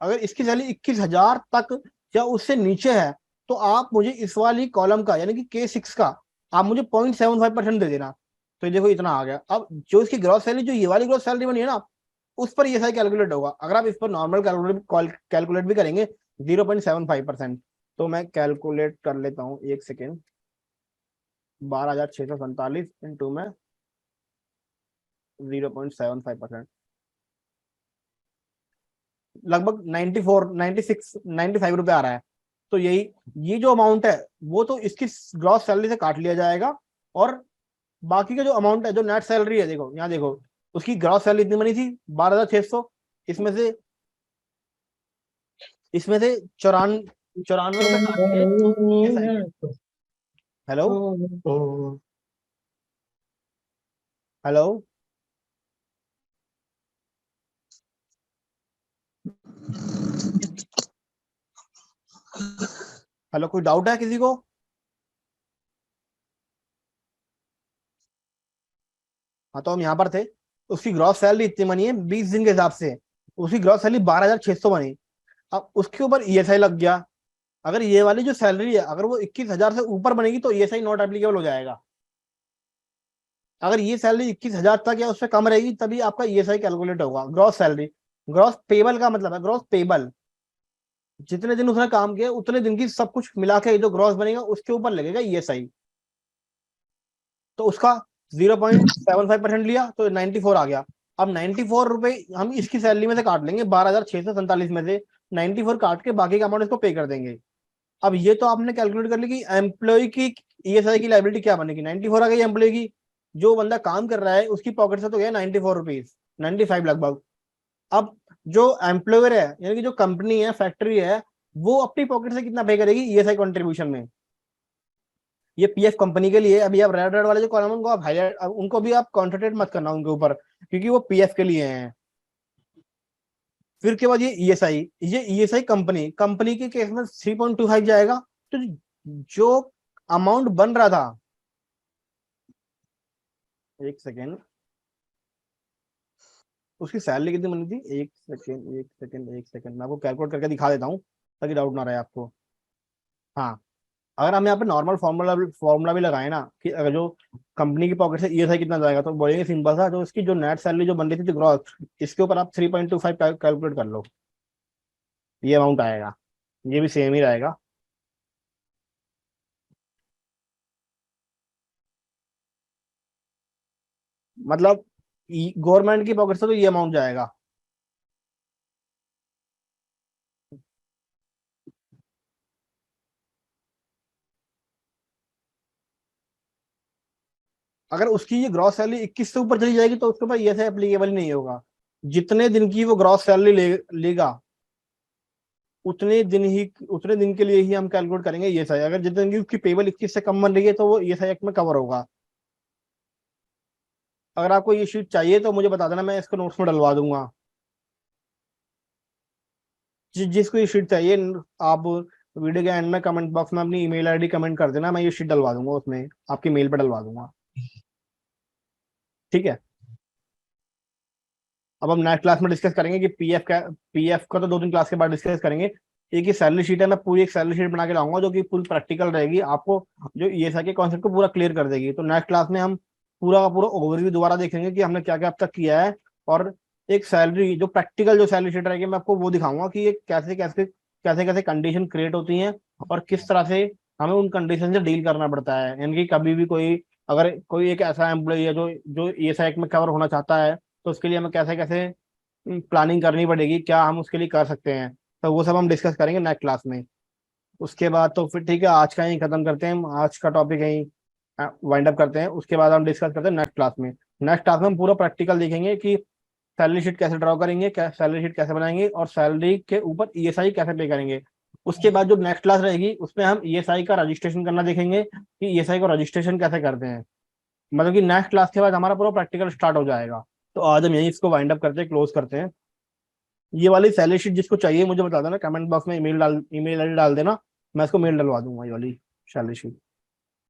[SPEAKER 1] अगर इसकी सैलरी 21,000 तक या उससे नीचे है, तो आप मुझे इस वाली कॉलम का यानी कि K6 का आप मुझे 0.75% दे देना। तो ये देखो इतना आ गया। अब जो इसकी ग्रॉस सैलरी, जो ये वाली ग्रॉस सैलरी बनी है ना, उस पर ये सारी कैलकुलेट होगा। अगर आप इस पर नॉर्मल कैलकुलेट भी करेंगे 0.75%। तो मैं कैलकुलेट कर लेता हूँ, एक सेकेंड। 12,647 इंटू में 0.75%, लगभग 94 96 95 रुपए आ रहा है। तो यही, ये जो अमाउंट है वो तो इसकी ग्रॉस सैलरी से काट लिया जाएगा। और बाकी का जो अमाउंट है, जो नेट सैलरी है, देखो यहाँ देखो, उसकी ग्रॉस सैलरी इतनी बनी थी 12,600। इसमें से इसमें से 94 रुपए काट के ये साइड। हेलो, हेलो, हेलो, कोई डाउट है किसी को। हाँ, तो हम यहाँ पर थे। उसकी ग्रॉस सैलरी इतनी बनी है 20 दिन के हिसाब से, उसकी ग्रॉस सैलरी 12,600 बनी। अब उसके ऊपर ईएसआई लग गया। अगर ये वाली जो सैलरी है अगर वो 21,000 से ऊपर बनेगी तो ईएसआई नॉट एप्लीकेबल हो जाएगा। अगर ये सैलरी 21,000 तक या उससे कम रहेगी तभी आपका ईएसआई कैलकुलेट होगा। ग्रॉस सैलरी, ग्रॉस पेबल का मतलब है ग्रॉस पेबल, जितने दिन उसने काम किया उतने दिन की सब कुछ मिला के जो ग्रॉस बनेगा उसके ऊपर लगेगा ईएसआई। तो उसका 0.75% लिया तो 94 आ गया। अब 94 रुपए हम इसकी सैलरी में से काट लेंगे, 12,647 में से 94 काट के बाकी का अमाउंट इसको पे कर देंगे। अब ये तो आपने कैलकुलेट कर ली कि एम्प्लॉय की ईएसआई की लाइबिलिटी क्या बनेगी, 94 आ गई एम्प्लॉय की। जो बंदा काम कर रहा है उसकी पॉकेट से तो गया 94 रुपीज, 95 लगभग। अब जो एम्प्लॉयर है यानी कि जो कंपनी है, फैक्ट्री है, वो अपनी पॉकेट से कितना पे करेगी ईएसआई कंट्रीब्यूशन में। ये पीएफ कंपनी के लिए। अभी आप रेड रेड वाले जो कॉलम उनको आप हाईलाइट, उनको भी आप कॉन्सेंट्रेट मत करना उनके ऊपर, क्योंकि वो पीएफ के लिए हैं। फिर के बाद ये ईएसआई कंपनी कंपनी के केस में 3.25 जाएगा। तो जो अमाउंट बन रहा था, एक सेकेंड, उसकी सैलरी कितनी बनी थी, एक सेकेंड एक सेकेंड एक सेकेंड, मैं आपको कैलकुलेट करके दिखा देता हूँ ताकि डाउट ना रहे आपको। हाँ, अगर हम यहाँ पे नॉर्मल फॉर्मूला भी लगाए ना कि अगर जो कंपनी की पॉकेट से ईएसआई कितना जाएगा, तो बोलेंगे सिंपल सा, जो इसकी जो नेट सैलरी जो बन रही थी ग्रॉस, इसके ऊपर आप 3.25 कैलकुलेट कर लो, ये अमाउंट आएगा। ये भी सेम ही रहेगा। मतलब गवर्नमेंट की पॉकेट से तो ये अमाउंट जाएगा। अगर उसकी ये ग्रॉस सैलरी 21 से ऊपर चली जाएगी तो उसके ऊपर ईएसआई एप्लीकेबल नहीं होगा। जितने दिन की वो ग्रॉस सैलरी लेगा उतने दिन के लिए ही हम कैलकुलेट करेंगे ईएसआई। अगर जितने दिन की उसकी पेबल 21 से कम बन रही है तो वो ईएसआई एक्ट में कवर होगा। अगर आपको ये शीट चाहिए तो मुझे बता देना, मैं इसको नोट्स में डलवा दूंगा। जिसको ये शीट चाहिए, आप वीडियो के एंड में कमेंट बॉक्स में अपनी ईमेल आईडी कमेंट कर देना, मैं ये शीट डलवा दूंगा, उसमें आपकी मेल पे डलवा दूंगा। ठीक है। अब हम नेक्स्ट क्लास में डिस्कस करेंगे कि पीएफ का तो 2 दिन क्लास के बाद डिस्कस करेंगे। एक ही सैलरी शीट है, मैं पूरी एक सैलरी शीट बना के लाऊंगा जो कि पूरी प्रैक्टिकल रहेगी, आपको जो ईएसआई के कॉन्सेप्ट को पूरा क्लियर कर देगी। तो नेक्स्ट क्लास में हम पूरा का पूरा ओवरव्यू दोबारा देखेंगे कि हमने क्या क्या अब तक किया है, और एक सैलरी जो प्रैक्टिकल जो सैलरी शीट रहेगी मैं आपको वो दिखाऊंगा कि ये कैसे कैसे कैसे कैसे कंडीशन क्रिएट होती हैं और किस तरह से हमें उन कंडीशन से डील करना पड़ता है। यानी कि कभी भी कोई, अगर कोई एक ऐसा एम्प्लॉय है जो जो ईएसआई में कवर होना चाहता है, तो उसके लिए हमें कैसे कैसे प्लानिंग करनी पड़ेगी, क्या हम उसके लिए कर सकते हैं। तो वो सब हम डिस्कस करेंगे नेक्स्ट क्लास में। उसके बाद तो फिर ठीक है, आज का यहीं खत्म करते हैं हम, आज का टॉपिक यहीं वाइंड अप करते हैं। उसके बाद हम डिस्कस करते हैं नेक्स्ट क्लास में। नेक्स्ट क्लास में हम पूरा प्रैक्टिकल देखेंगे कि सैलरी शीट कैसे ड्रॉ करेंगे, क्या सैलरी शीट कैसे बनाएंगे, और सैलरी के ऊपर ईएसआई कैसे पे करेंगे। उसके बाद जो नेक्स्ट क्लास रहेगी उसमें हम ईएसआई का रजिस्ट्रेशन करना देखेंगे कि ईएसआई को रजिस्ट्रेशन कैसे करते हैं। मतलब कि नेक्स्ट क्लास के बाद हमारा पूरा प्रैक्टिकल स्टार्ट हो जाएगा। तो आज हम यहीं इसको वाइंड अप करते हैं, क्लोज करते हैं। ये वाली सैलरी शीट जिसको चाहिए मुझे बता देना, कमेंट बॉक्स में ईमेल आईडी डाल देना, मैं इसको मेल डलवा दूंगा ये वाली सैलरी शीट।